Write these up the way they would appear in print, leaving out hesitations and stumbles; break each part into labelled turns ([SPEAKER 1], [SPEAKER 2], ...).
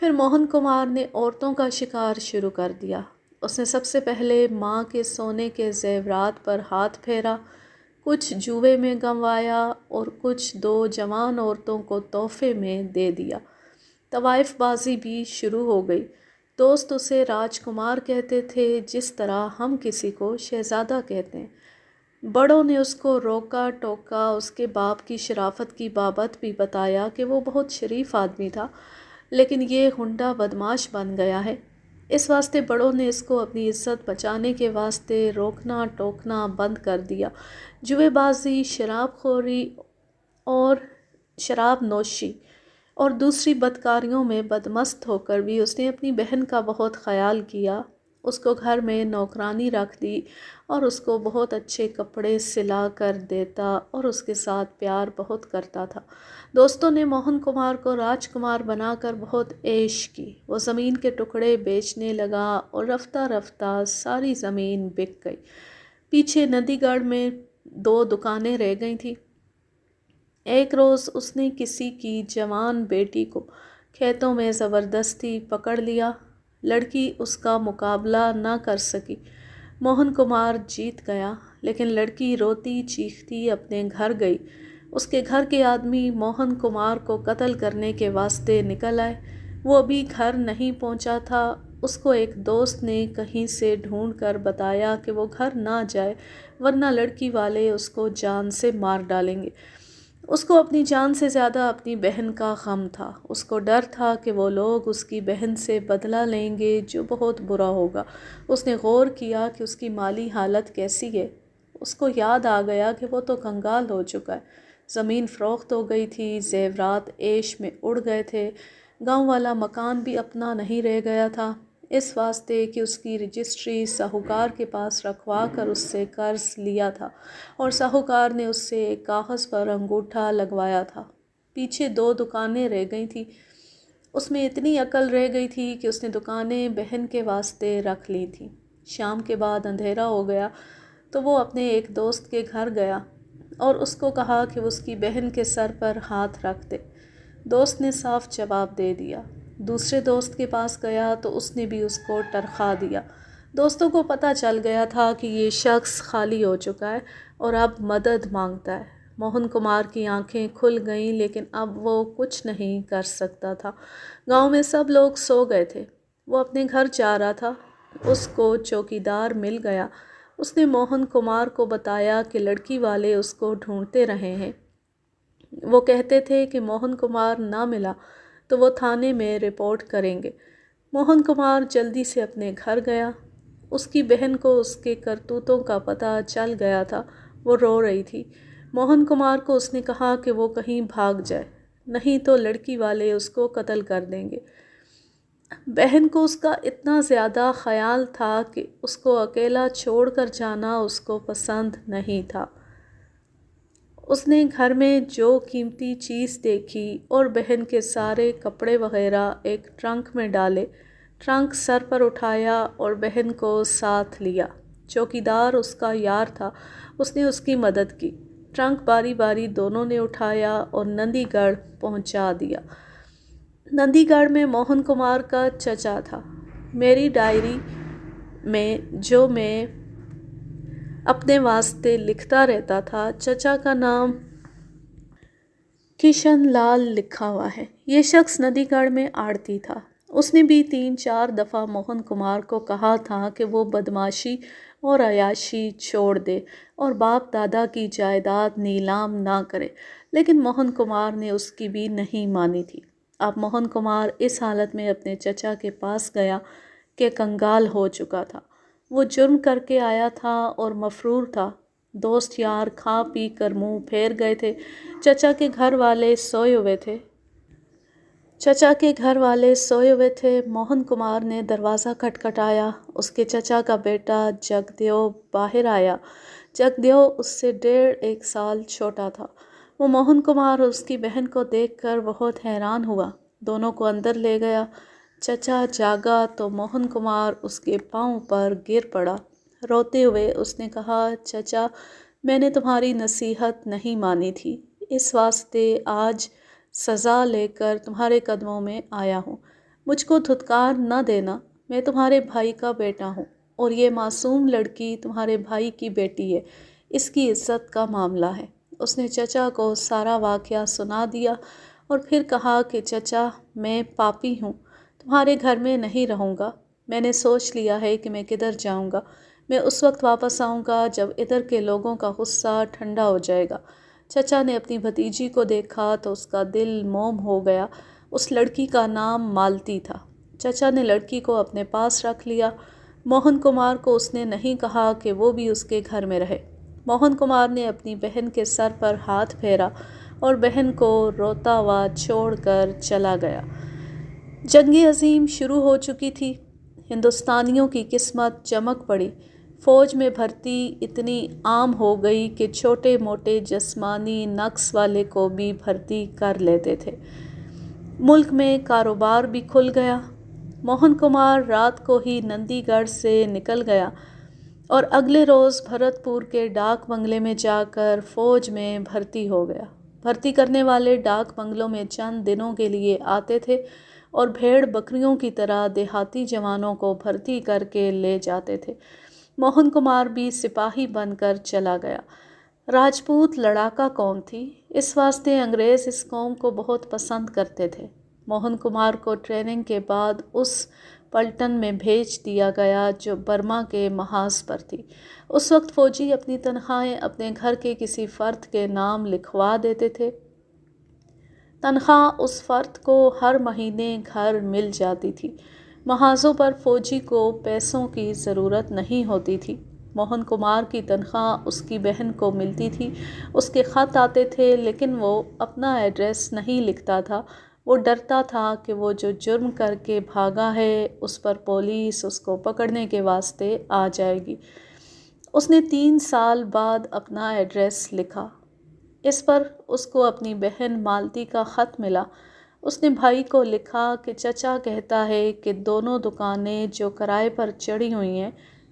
[SPEAKER 1] پھر موہن کمار نے عورتوں کا شکار شروع کر دیا۔ اس نے سب سے پہلے ماں کے سونے کے زیورات پر ہاتھ پھیرا، کچھ جوئے میں گنوایا اور کچھ 2 جوان عورتوں کو تحفے میں دے دیا۔ طوائف بازی بھی شروع ہو گئی۔ دوست اسے راج کمار کہتے تھے، جس طرح ہم کسی کو شہزادہ کہتے ہیں۔ بڑوں نے اس کو روکا ٹوکا، اس کے باپ کی شرافت کی بابت بھی بتایا کہ وہ بہت شریف آدمی تھا، لیکن یہ غنڈہ بدماش بن گیا ہے۔ اس واسطے بڑوں نے اس کو اپنی عزت بچانے کے واسطے روکنا ٹوکنا بند کر دیا۔ جوئے بازی، شراب خوری اور شراب نوشی اور دوسری بدکاریوں میں بدمست ہو کر بھی اس نے اپنی بہن کا بہت خیال کیا، اس کو گھر میں نوکرانی رکھ دی اور اس کو بہت اچھے کپڑے سلا کر دیتا اور اس کے ساتھ پیار بہت کرتا تھا۔ دوستوں نے موہن کمار کو راج کمار بنا کر بہت عیش کی۔ وہ زمین کے ٹکڑے بیچنے لگا اور رفتہ رفتہ ساری زمین بک گئی۔ پیچھے ندی گڑھ میں 2 دکانیں رہ گئی تھیں۔ ایک روز اس نے کسی کی جوان بیٹی کو کھیتوں میں زبردستی پکڑ لیا۔ لڑکی اس کا مقابلہ نہ کر سکی۔ موہن کمار جیت گیا، لیکن لڑکی روتی چیختی اپنے گھر گئی۔ اس کے گھر کے آدمی موہن کمار کو قتل کرنے کے واسطے نکل آئے۔ وہ ابھی گھر نہیں پہنچا تھا، اس کو ایک دوست نے کہیں سے ڈھونڈ کر بتایا کہ وہ گھر نہ جائے ورنہ لڑکی والے اس کو جان سے مار ڈالیں گے۔ اس کو اپنی جان سے زیادہ اپنی بہن کا غم تھا۔ اس کو ڈر تھا کہ وہ لوگ اس کی بہن سے بدلہ لیں گے جو بہت برا ہوگا۔ اس نے غور کیا کہ اس کی مالی حالت کیسی ہے۔ اس کو یاد آ گیا کہ وہ تو کنگال ہو چکا ہے۔ زمین فروخت ہو گئی تھی، زیورات عیش میں اڑ گئے تھے، گاؤں والا مکان بھی اپنا نہیں رہ گیا تھا، اس واسطے کہ اس کی رجسٹری ساہوکار کے پاس رکھوا کر اس سے قرض لیا تھا اور ساہوکار نے اس سے ایک کاغذ پر انگوٹھا لگوایا تھا۔ پیچھے 2 دکانیں رہ گئی تھیں۔ اس میں اتنی عقل رہ گئی تھی کہ اس نے دکانیں بہن کے واسطے رکھ لی تھیں۔ شام کے بعد اندھیرا ہو گیا تو وہ اپنے ایک دوست کے گھر گیا اور اس کو کہا کہ وہ اس کی بہن کے سر پر ہاتھ رکھ دے۔ دوست نے صاف جواب دے دیا۔ دوسرے دوست کے پاس گیا تو اس نے بھی اس کو ٹرخا دیا۔ دوستوں کو پتہ چل گیا تھا کہ یہ شخص خالی ہو چکا ہے اور اب مدد مانگتا ہے۔ موہن کمار کی آنکھیں کھل گئیں، لیکن اب وہ کچھ نہیں کر سکتا تھا۔ گاؤں میں سب لوگ سو گئے تھے۔ وہ اپنے گھر جا رہا تھا، اس کو چوکیدار مل گیا۔ اس نے موہن کمار کو بتایا کہ لڑکی والے اس کو ڈھونڈتے رہے ہیں۔ وہ کہتے تھے کہ موہن کمار نہ ملا تو وہ تھانے میں رپورٹ کریں گے۔ موہن کمار جلدی سے اپنے گھر گیا۔ اس کی بہن کو اس کے کرتوتوں کا پتہ چل گیا تھا۔ وہ رو رہی تھی۔ موہن کمار کو اس نے کہا کہ وہ کہیں بھاگ جائے، نہیں تو لڑکی والے اس کو قتل کر دیں گے۔ بہن کو اس کا اتنا زیادہ خیال تھا کہ اس کو اکیلا چھوڑ کر جانا اس کو پسند نہیں تھا۔ اس نے گھر میں جو قیمتی چیز دیکھی اور بہن کے سارے کپڑے وغیرہ ایک ٹرنک میں ڈالے، ٹرنک سر پر اٹھایا اور بہن کو ساتھ لیا۔ چوکیدار اس کا یار تھا، اس نے اس کی مدد کی۔ ٹرنک باری باری دونوں نے اٹھایا اور نندی گڑھ پہنچا دیا۔ نندی گڑھ میں موہن کمار کا چچا تھا۔ میری ڈائری میں جو میں اپنے واسطے لکھتا رہتا تھا، چچا کا نام کشن لال لکھا ہوا ہے۔ یہ شخص ندی گڑھ میں آڑتی تھا۔ اس نے بھی 3-4 دفعہ موہن کمار کو کہا تھا کہ وہ بدماشی اور عیاشی چھوڑ دے اور باپ دادا کی جائیداد نیلام نہ کرے، لیکن موہن کمار نے اس کی بھی نہیں مانی تھی۔ اب موہن کمار اس حالت میں اپنے چچا کے پاس گیا کہ کنگال ہو چکا تھا۔ وہ جرم کر کے آیا تھا اور مفرور تھا۔ دوست یار کھا پی کر منہ پھیر گئے تھے۔ چچا کے گھر والے سوئے ہوئے تھے۔ موہن کمار نے دروازہ کھٹکھٹایا۔ اس کے چچا کا بیٹا جگ دیو باہر آیا۔ جگ دیو اس سے 1.5 سال چھوٹا تھا۔ وہ موہن کمار اور اس کی بہن کو دیکھ کر بہت حیران ہوا۔ دونوں کو اندر لے گیا۔ چچا جاگا تو موہن کمار اس کے پاؤں پر گر پڑا۔ روتے ہوئے اس نے کہا، چچا، میں نے تمہاری نصیحت نہیں مانی تھی، اس واسطے آج سزا لے کر تمہارے قدموں میں آیا ہوں۔ مجھ کو دھتکار نہ دینا، میں تمہارے بھائی کا بیٹا ہوں اور یہ معصوم لڑکی تمہارے بھائی کی بیٹی ہے، اس کی عزت کا معاملہ ہے۔ اس نے چچا کو سارا واقعہ سنا دیا اور پھر کہا کہ چچا، میں پاپی ہوں، تمہارے گھر میں نہیں رہوں گا۔ میں نے سوچ لیا ہے کہ میں کدھر جاؤں گا۔ میں اس وقت واپس آؤں گا جب ادھر کے لوگوں کا غصہ ٹھنڈا ہو جائے گا۔ چچا نے اپنی بھتیجی کو دیکھا تو اس کا دل موم ہو گیا۔ اس لڑکی کا نام مالتی تھا۔ چچا نے لڑکی کو اپنے پاس رکھ لیا۔ موہن کمار کو اس نے نہیں کہا کہ وہ بھی اس کے گھر میں رہے۔ موہن کمار نے اپنی بہن کے سر پر ہاتھ پھیرا اور بہن کو روتا ہوا چھوڑ کر چلا گیا۔ جنگ عظیم شروع ہو چکی تھی۔ ہندوستانیوں کی قسمت چمک پڑی۔ فوج میں بھرتی اتنی عام ہو گئی کہ چھوٹے موٹے جسمانی نقص والے کو بھی بھرتی کر لیتے تھے۔ ملک میں کاروبار بھی کھل گیا۔ موہن کمار رات کو ہی نندی گڑھ سے نکل گیا اور اگلے روز بھرت پور کے ڈاک بنگلے میں جا کر فوج میں بھرتی ہو گیا۔ بھرتی کرنے والے ڈاک بنگلوں میں چند دنوں کے لیے آتے تھے اور بھیڑ بکریوں کی طرح دیہاتی جوانوں کو بھرتی کر کے لے جاتے تھے۔ موہن کمار بھی سپاہی بن کر چلا گیا۔ راجپوت لڑاکا قوم تھی، اس واسطے انگریز اس قوم کو بہت پسند کرتے تھے۔ موہن کمار کو ٹریننگ کے بعد اس پلٹن میں بھیج دیا گیا جو برما کے محاذ پر تھی۔ اس وقت فوجی اپنی تنخواہیں اپنے گھر کے کسی فرد کے نام لکھوا دیتے تھے۔ تنخواہ اس فرد کو ہر مہینے گھر مل جاتی تھی۔ محاذوں پر فوجی کو پیسوں کی ضرورت نہیں ہوتی تھی۔ موہن کمار کی تنخواہ اس کی بہن کو ملتی تھی۔ اس کے خط آتے تھے لیکن وہ اپنا ایڈریس نہیں لکھتا تھا۔ وہ ڈرتا تھا کہ وہ جو جرم کر کے بھاگا ہے اس پر پولیس اس کو پکڑنے کے واسطے آ جائے گی۔ اس نے 3 سال بعد اپنا ایڈریس لکھا۔ اس پر اس کو اپنی بہن مالتی کا خط ملا۔ اس نے بھائی کو لکھا کہ چچا کہتا ہے کہ دونوں دکانیں جو کرائے پر چڑھی ہوئی ہیں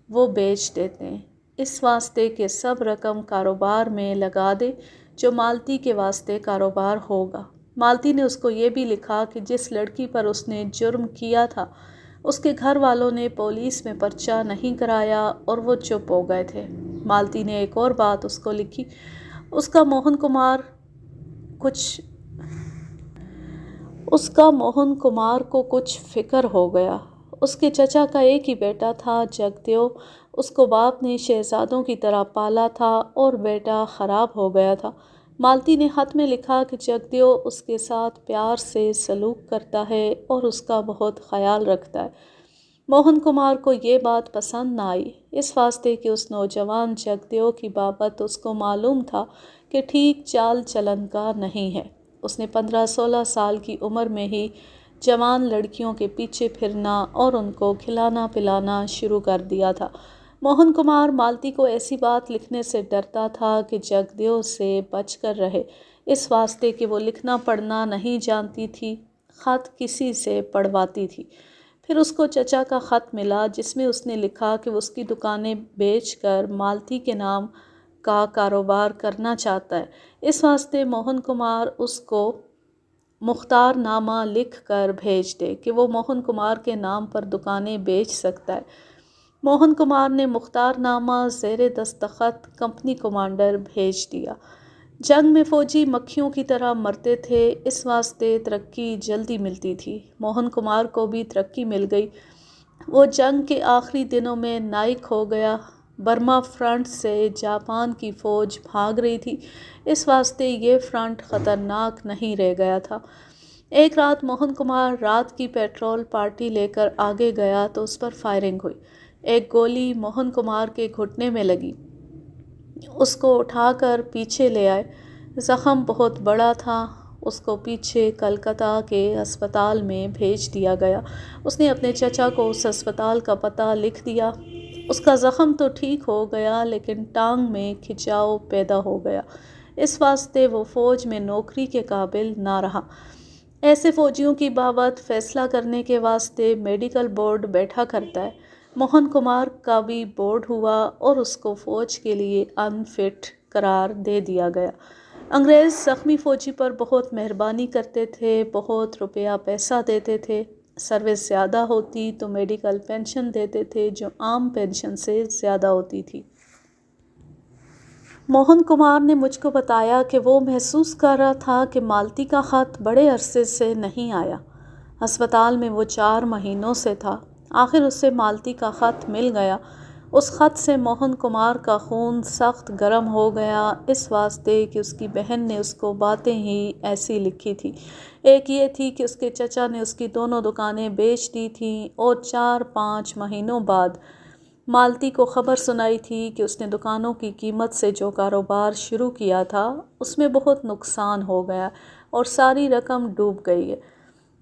[SPEAKER 1] وہ بیچ دیتے ہیں، اس واسطے کہ سب رقم کاروبار میں لگا دے جو مالتی کے واسطے کاروبار ہوگا۔ مالتی نے اس کو یہ بھی لکھا کہ جس لڑکی پر اس نے جرم کیا تھا اس کے گھر والوں نے پولیس میں پرچہ نہیں کرایا اور وہ چپ ہو گئے تھے۔ مالتی نے ایک اور بات اس کو لکھی۔ اس کا موہن کمار کو کچھ فکر ہو گیا۔ اس کے چچا کا ایک ہی بیٹا تھا جگدیو، اس کو باپ نے شہزادوں کی طرح پالا تھا اور بیٹا خراب ہو گیا تھا۔ مالتی نے خط میں لکھا کہ جگدیو اس کے ساتھ پیار سے سلوک کرتا ہے اور اس کا بہت خیال رکھتا ہے۔ موہن کمار کو یہ بات پسند نہ آئی، اس واسطے کہ اس نوجوان جگدیو کی بابت اس کو معلوم تھا کہ ٹھیک چال چلن کا نہیں ہے۔ اس نے 15-16 سال کی عمر میں ہی جوان لڑکیوں کے پیچھے پھرنا اور ان کو کھلانا پلانا شروع کر دیا تھا۔ موہن کمار مالتی کو ایسی بات لکھنے سے ڈرتا تھا کہ جگدیو سے بچ کر رہے، اس واسطے کہ وہ لکھنا پڑھنا نہیں جانتی تھی، خط کسی سے پڑھواتی تھی۔ پھر اس کو چچا کا خط ملا جس میں اس نے لکھا کہ وہ اس کی دکانیں بیچ کر مالتی کے نام کا کاروبار کرنا چاہتا ہے، اس واسطے موہن کمار اس کو مختار نامہ لکھ کر بھیج دے کہ وہ موہن کمار کے نام پر دکانیں بیچ سکتا ہے۔ موہن کمار نے مختار نامہ زیر دستخط کمپنی کمانڈر بھیج دیا۔ جنگ میں فوجی مکھیوں کی طرح مرتے تھے، اس واسطے ترقی جلدی ملتی تھی۔ موہن کمار کو بھی ترقی مل گئی۔ وہ جنگ کے آخری دنوں میں نائک ہو گیا۔ برما فرنٹ سے جاپان کی فوج بھاگ رہی تھی، اس واسطے یہ فرنٹ خطرناک نہیں رہ گیا تھا۔ ایک رات موہن کمار رات کی پیٹرول پارٹی لے کر آگے گیا تو اس پر فائرنگ ہوئی۔ ایک گولی موہن کمار کے گھٹنے میں لگی، اس کو اٹھا کر پیچھے لے آئے۔ زخم بہت بڑا تھا، اس کو پیچھے کلکتہ کے ہسپتال میں بھیج دیا گیا۔ اس نے اپنے چچا کو اس ہسپتال کا پتہ لکھ دیا۔ اس کا زخم تو ٹھیک ہو گیا لیکن ٹانگ میں کھچاؤ پیدا ہو گیا، اس واسطے وہ فوج میں نوکری کے قابل نہ رہا۔ ایسے فوجیوں کی بابت فیصلہ کرنے کے واسطے میڈیکل بورڈ بیٹھا کرتا ہے۔ موہن کمار کا بھی بورڈ ہوا اور اس کو فوج کے لیے ان فٹ قرار دے دیا گیا۔ انگریز زخمی فوجی پر بہت مہربانی کرتے تھے، بہت روپیہ پیسہ دیتے تھے۔ سروس زیادہ ہوتی تو میڈیکل پینشن دیتے تھے جو عام پینشن سے زیادہ ہوتی تھی۔ موہن کمار نے مجھ کو بتایا کہ وہ محسوس کر رہا تھا کہ مالتی کا خط بڑے عرصے سے نہیں آیا۔ ہسپتال میں وہ 4 مہینوں سے تھا۔ آخر اسے مالتی کا خط مل گیا۔ اس خط سے موہن کمار کا خون سخت گرم ہو گیا، اس واسطے کہ اس کی بہن نے اس کو باتیں ہی ایسی لکھی تھی۔ ایک یہ تھی کہ اس کے چچا نے اس کی دونوں دکانیں بیچ دی تھیں اور 4-5 مہینوں بعد مالتی کو خبر سنائی تھی کہ اس نے دکانوں کی قیمت سے جو کاروبار شروع کیا تھا اس میں بہت نقصان ہو گیا اور ساری رقم ڈوب گئی ہے۔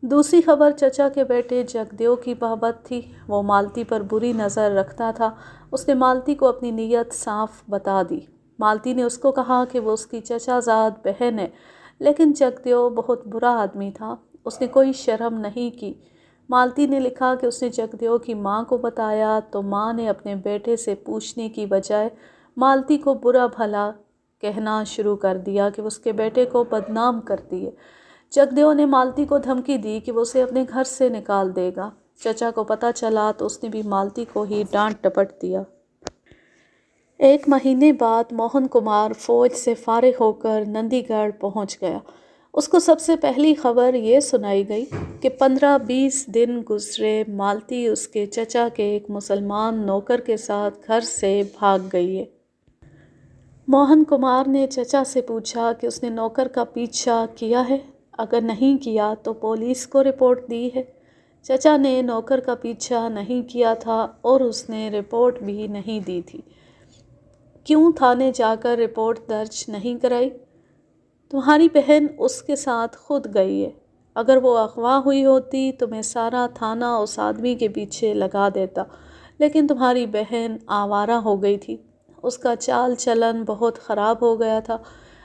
[SPEAKER 1] دوسری خبر چچا کے بیٹے جگدیو کی بابت تھی۔ وہ مالتی پر بری نظر رکھتا تھا۔ اس نے مالتی کو اپنی نیت صاف بتا دی۔ مالتی نے اس کو کہا کہ وہ اس کی چچا زاد بہن ہے، لیکن جگدیو بہت برا آدمی تھا، اس نے کوئی شرم نہیں کی۔ مالتی نے لکھا کہ اس نے جگدیو کی ماں کو بتایا تو ماں نے اپنے بیٹے سے پوچھنے کی بجائے مالتی کو برا بھلا کہنا شروع کر دیا کہ وہ اس کے بیٹے کو بدنام کرتی ہے۔ جگدیو نے مالتی کو دھمکی دی کہ وہ اسے اپنے گھر سے نکال دے گا۔ چچا کو پتہ چلا تو اس نے بھی مالتی کو ہی ڈانٹ ڈپٹ دیا۔ 1 مہینے بعد موہن کمار فوج سے فارغ ہو کر نندی گڑھ پہنچ گیا۔ اس کو سب سے پہلی خبر یہ سنائی گئی کہ 15-20 دن گزرے مالتی اس کے چچا کے ایک مسلمان نوکر کے ساتھ گھر سے بھاگ گئی ہے۔ موہن کمار نے چچا سے پوچھا کہ اس نے نوکر کا پیچھا کیا ہے، اگر نہیں کیا تو پولیس کو رپورٹ دی ہے۔ چچا نے نوکر کا پیچھا نہیں کیا تھا اور اس نے رپورٹ بھی نہیں دی تھی۔ کیوں تھانے جا کر رپورٹ درج نہیں کرائی؟ تمہاری بہن اس کے ساتھ خود گئی ہے۔ اگر وہ اغوا ہوئی ہوتی تو میں سارا تھانہ اس آدمی کے پیچھے لگا دیتا، لیکن تمہاری بہن آوارہ ہو گئی تھی۔ اس کا چال چلن بہت خراب ہو گیا تھا۔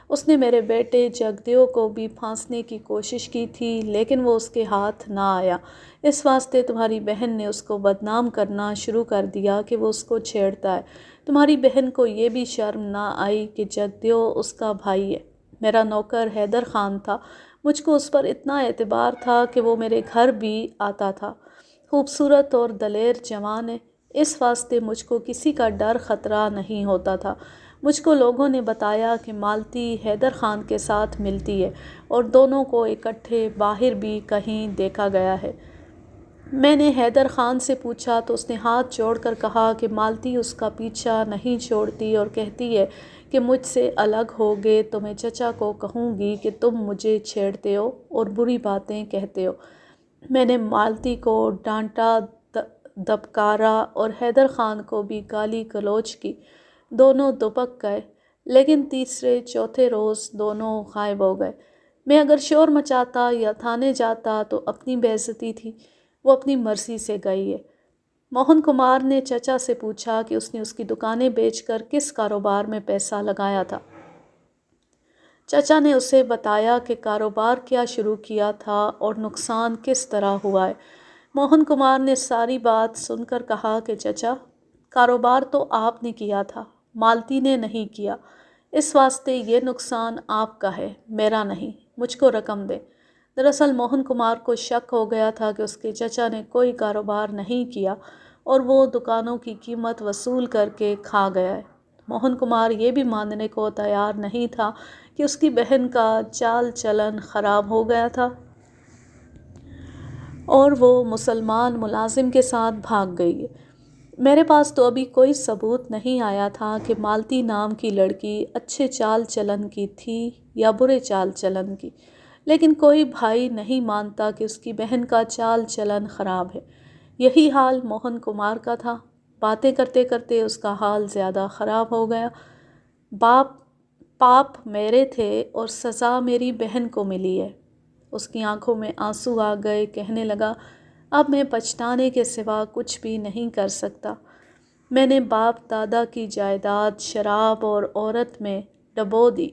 [SPEAKER 1] اس نے میرے بیٹے جگدیو کو بھی پھانسنے کی کوشش کی تھی، لیکن وہ اس کے ہاتھ نہ آیا۔ اس واسطے تمہاری بہن نے اس کو بدنام کرنا شروع کر دیا کہ وہ اس کو چھیڑتا ہے۔ تمہاری بہن کو یہ بھی شرم نہ آئی کہ جگدیو اس کا بھائی ہے۔ میرا نوکر حیدر خان تھا، مجھ کو اس پر اتنا اعتبار تھا کہ وہ میرے گھر بھی آتا تھا۔ خوبصورت اور دلیر جوان ہے، اس واسطے مجھ کو کسی کا ڈر خطرہ نہیں ہوتا تھا۔ مجھ کو لوگوں نے بتایا کہ مالتی حیدر خان کے ساتھ ملتی ہے اور دونوں کو اکٹھے باہر بھی کہیں دیکھا گیا ہے۔ میں نے حیدر خان سے پوچھا تو اس نے ہاتھ جوڑ کر کہا کہ مالتی اس کا پیچھا نہیں چھوڑتی اور کہتی ہے کہ مجھ سے الگ ہوگے تو میں چچا کو کہوں گی کہ تم مجھے چھیڑتے ہو اور بری باتیں کہتے ہو۔ میں نے مالتی کو ڈانٹا دبکارا اور حیدر خان کو بھی گالی گلوچ کی۔ دونوں دبک گئے، لیکن تیسرے چوتھے روز دونوں غائب ہو گئے۔ میں اگر شور مچاتا یا تھانے جاتا تو اپنی بے عزتی تھی، وہ اپنی مرضی سے گئی ہے۔ موہن کمار نے چچا سے پوچھا کہ اس نے اس کی دکانیں بیچ کر کس کاروبار میں پیسہ لگایا تھا۔ چچا نے اسے بتایا کہ کاروبار کیا شروع کیا تھا اور نقصان کس طرح ہوا ہے۔ موہن کمار نے ساری بات سن کر کہا کہ چچا، کاروبار تو آپ نے کیا تھا، مالتی نے نہیں کیا، اس واسطے یہ نقصان آپ کا ہے، میرا نہیں، مجھ کو رقم دے۔ دراصل موہن کمار کو شک ہو گیا تھا کہ اس کے چچا نے کوئی کاروبار نہیں کیا اور وہ دکانوں کی قیمت وصول کر کے کھا گیا ہے۔ موہن کمار یہ بھی ماننے کو تیار نہیں تھا کہ اس کی بہن کا چال چلن خراب ہو گیا تھا اور وہ مسلمان ملازم کے ساتھ بھاگ گئی ہے۔ میرے پاس تو ابھی کوئی ثبوت نہیں آیا تھا کہ مالتی نام کی لڑکی اچھے چال چلن کی تھی یا برے چال چلن کی، لیکن کوئی بھائی نہیں مانتا کہ اس کی بہن کا چال چلن خراب ہے۔ یہی حال موہن کمار کا تھا۔ باتیں کرتے کرتے اس کا حال زیادہ خراب ہو گیا۔ پاپ میرے تھے اور سزا میری بہن کو ملی ہے۔ اس کی آنکھوں میں آنسو آ گئے، کہنے لگا، اب میں پچھتانے کے سوا کچھ بھی نہیں کر سکتا۔ میں نے باپ دادا کی جائیداد شراب اور عورت میں ڈبو دی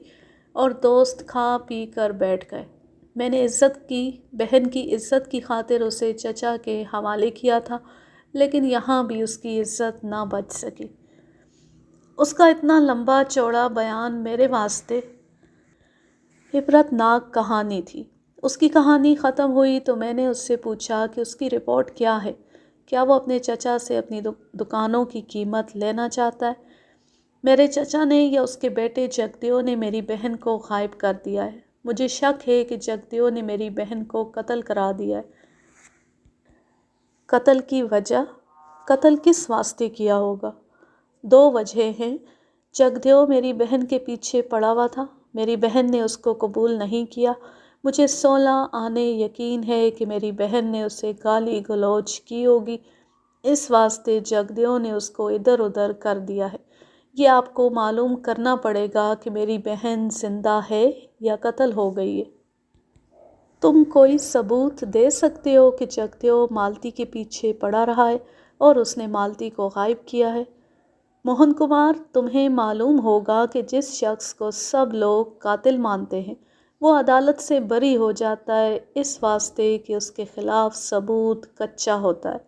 [SPEAKER 1] اور دوست کھا پی کر بیٹھ گئے۔ میں نے بہن کی عزت کی خاطر اسے چچا کے حوالے کیا تھا، لیکن یہاں بھی اس کی عزت نہ بچ سکی۔ اس کا اتنا لمبا چوڑا بیان میرے واسطے عبرت ناک کہانی تھی۔ اس کی کہانی ختم ہوئی تو میں نے اس سے پوچھا کہ اس کی رپورٹ کیا ہے، کیا وہ اپنے چچا سے اپنی دکانوں کی قیمت لینا چاہتا ہے؟ میرے چچا نے یا اس کے بیٹے جگدیو نے میری بہن کو غائب کر دیا ہے۔ مجھے شک ہے کہ جگدیو نے میری بہن کو قتل کرا دیا ہے۔ قتل کی وجہ؟ قتل کس واسطے کیا ہوگا؟ دو وجہیں ہیں۔ جگدیو میری بہن کے پیچھے پڑا ہوا تھا، میری بہن نے اس کو قبول نہیں کیا۔ مجھے 16 آنے یقین ہے کہ میری بہن نے اسے گالی گلوچ کی ہوگی، اس واسطے جگدیو نے اس کو ادھر ادھر کر دیا ہے۔ یہ آپ کو معلوم کرنا پڑے گا کہ میری بہن زندہ ہے یا قتل ہو گئی ہے۔ تم کوئی ثبوت دے سکتے ہو کہ جگدیو مالتی کے پیچھے پڑا رہا ہے اور اس نے مالتی کو غائب کیا ہے؟ موہن کمار، تمہیں معلوم ہوگا کہ جس شخص کو سب لوگ قاتل مانتے ہیں وہ عدالت سے بری ہو جاتا ہے، اس واسطے کہ اس کے خلاف ثبوت کچا ہوتا ہے۔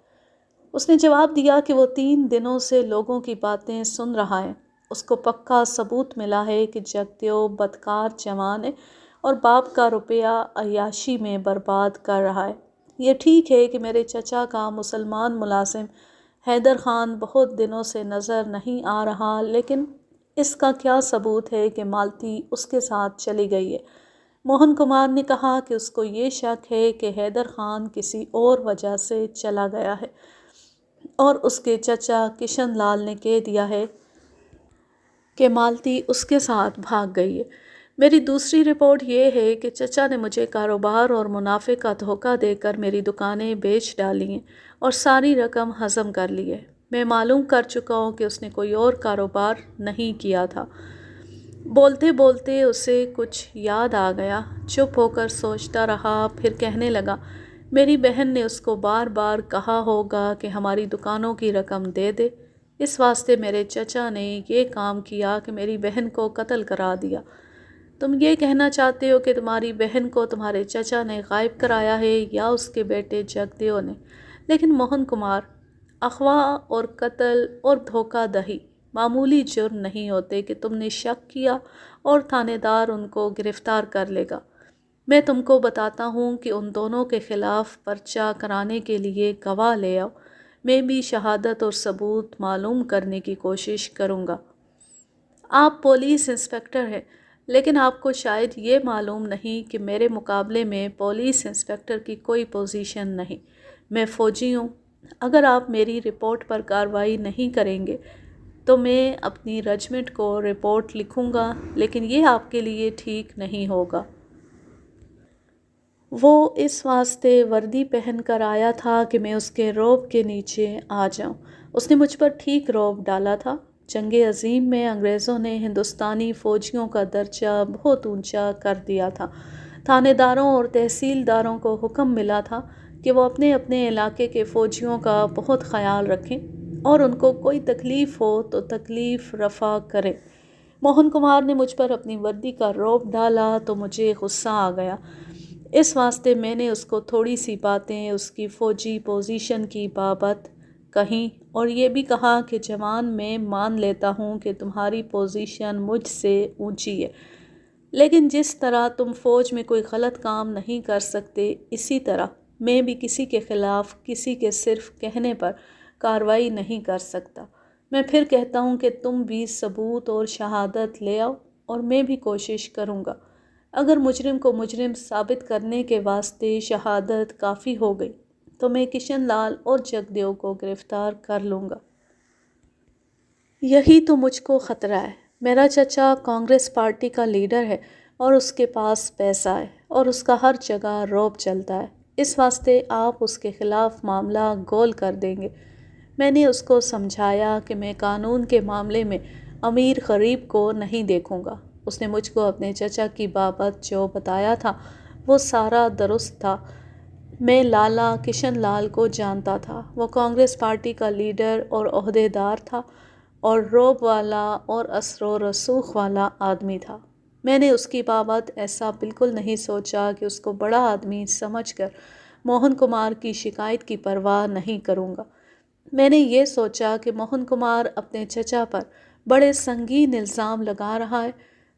[SPEAKER 1] اس نے جواب دیا کہ وہ 3 دنوں سے لوگوں کی باتیں سن رہا ہے، اس کو پکا ثبوت ملا ہے کہ جگدیو بدکار جوان ہے اور باپ کا روپیہ عیاشی میں برباد کر رہا ہے۔ یہ ٹھیک ہے کہ میرے چچا کا مسلمان ملازم حیدر خان بہت دنوں سے نظر نہیں آ رہا، لیکن اس کا کیا ثبوت ہے کہ مالتی اس کے ساتھ چلی گئی ہے؟ موہن کمار نے کہا کہ اس کو یہ شک ہے کہ حیدر خان کسی اور وجہ سے چلا گیا ہے اور اس کے چچا کشن لال نے کہہ دیا ہے کہ مالتی اس کے ساتھ بھاگ گئی ہے۔ میری دوسری رپورٹ یہ ہے کہ چچا نے مجھے کاروبار اور منافع کا دھوکہ دے کر میری دکانیں بیچ ڈالی ہیں اور ساری رقم ہضم کر لی ہے۔ میں معلوم کر چکا ہوں کہ اس نے کوئی اور کاروبار نہیں کیا تھا۔ بولتے بولتے اسے کچھ یاد آ گیا، چپ ہو کر سوچتا رہا، پھر کہنے لگا، میری بہن نے اس کو بار بار کہا ہوگا کہ ہماری دکانوں کی رقم دے دے، اس واسطے میرے چچا نے یہ کام کیا کہ میری بہن کو قتل کرا دیا۔ تم یہ کہنا چاہتے ہو کہ تمہاری بہن کو تمہارے چچا نے غائب کرایا ہے یا اس کے بیٹے جگدیو نے؟ لیکن موہن کمار، اغوا اور قتل اور دھوکہ دہی معمولی جرم نہیں ہوتے کہ تم نے شک کیا اور تھانے دار ان کو گرفتار کر لے گا۔ میں تم کو بتاتا ہوں کہ ان دونوں کے خلاف پرچہ کرانے کے لیے گواہ لے آؤ، میں بھی شہادت اور ثبوت معلوم کرنے کی کوشش کروں گا۔ آپ پولیس انسپکٹر ہیں، لیکن آپ کو شاید یہ معلوم نہیں کہ میرے مقابلے میں پولیس انسپکٹر کی کوئی پوزیشن نہیں، میں فوجی ہوں۔ اگر آپ میری رپورٹ پر کارروائی نہیں کریں گے تو میں اپنی رجمنٹ کو رپورٹ لکھوں گا، لیکن یہ آپ کے لیے ٹھیک نہیں ہوگا۔ وہ اس واسطے وردی پہن کر آیا تھا کہ میں اس کے رعب کے نیچے آ جاؤں۔ اس نے مجھ پر ٹھیک رعب ڈالا تھا۔ جنگ عظیم میں انگریزوں نے ہندوستانی فوجیوں کا درجہ بہت اونچا کر دیا تھا۔ تھانے داروں اور تحصیلداروں کو حکم ملا تھا کہ وہ اپنے اپنے علاقے کے فوجیوں کا بہت خیال رکھیں اور ان کو کوئی تکلیف ہو تو تکلیف رفع کریں۔ موہن کمار نے مجھ پر اپنی وردی کا رعب ڈالا تو مجھے غصہ آ گیا، اس واسطے میں نے اس کو تھوڑی سی باتیں اس کی فوجی پوزیشن کی بابت کہیں اور یہ بھی کہا کہ جوان میں مان لیتا ہوں کہ تمہاری پوزیشن مجھ سے اونچی ہے، لیکن جس طرح تم فوج میں کوئی غلط کام نہیں کر سکتے، اسی طرح میں بھی کسی کے خلاف کسی کے صرف کہنے پر کارروائی نہیں کر سکتا۔ میں پھر کہتا ہوں کہ تم بھی ثبوت اور شہادت لے آؤ اور میں بھی کوشش کروں گا۔ اگر مجرم کو مجرم ثابت کرنے کے واسطے شہادت کافی ہو گئی تو میں کشن لال اور جگدیو کو گرفتار کر لوں گا۔ یہی تو مجھ کو خطرہ ہے۔ میرا چچا کانگریس پارٹی کا لیڈر ہے اور اس کے پاس پیسہ ہے اور اس کا ہر جگہ رعب چلتا ہے، اس واسطے آپ اس کے خلاف معاملہ گول کر دیں گے۔ میں نے اس کو سمجھایا کہ میں قانون کے معاملے میں امیر غریب کو نہیں دیکھوں گا۔ اس نے مجھ کو اپنے چچا کی بابت جو بتایا تھا وہ سارا درست تھا۔ میں لالا کشن لال کو جانتا تھا، وہ کانگریس پارٹی کا لیڈر اور عہدے دار تھا اور رعب والا اور اثر و رسوخ والا آدمی تھا۔ میں نے اس کی بابت ایسا بالکل نہیں سوچا کہ اس کو بڑا آدمی سمجھ کر موہن کمار کی شکایت کی پرواہ نہیں کروں گا۔ میں نے یہ سوچا کہ موہن کمار اپنے چچا پر بڑے سنگین الزام لگا رہا ہے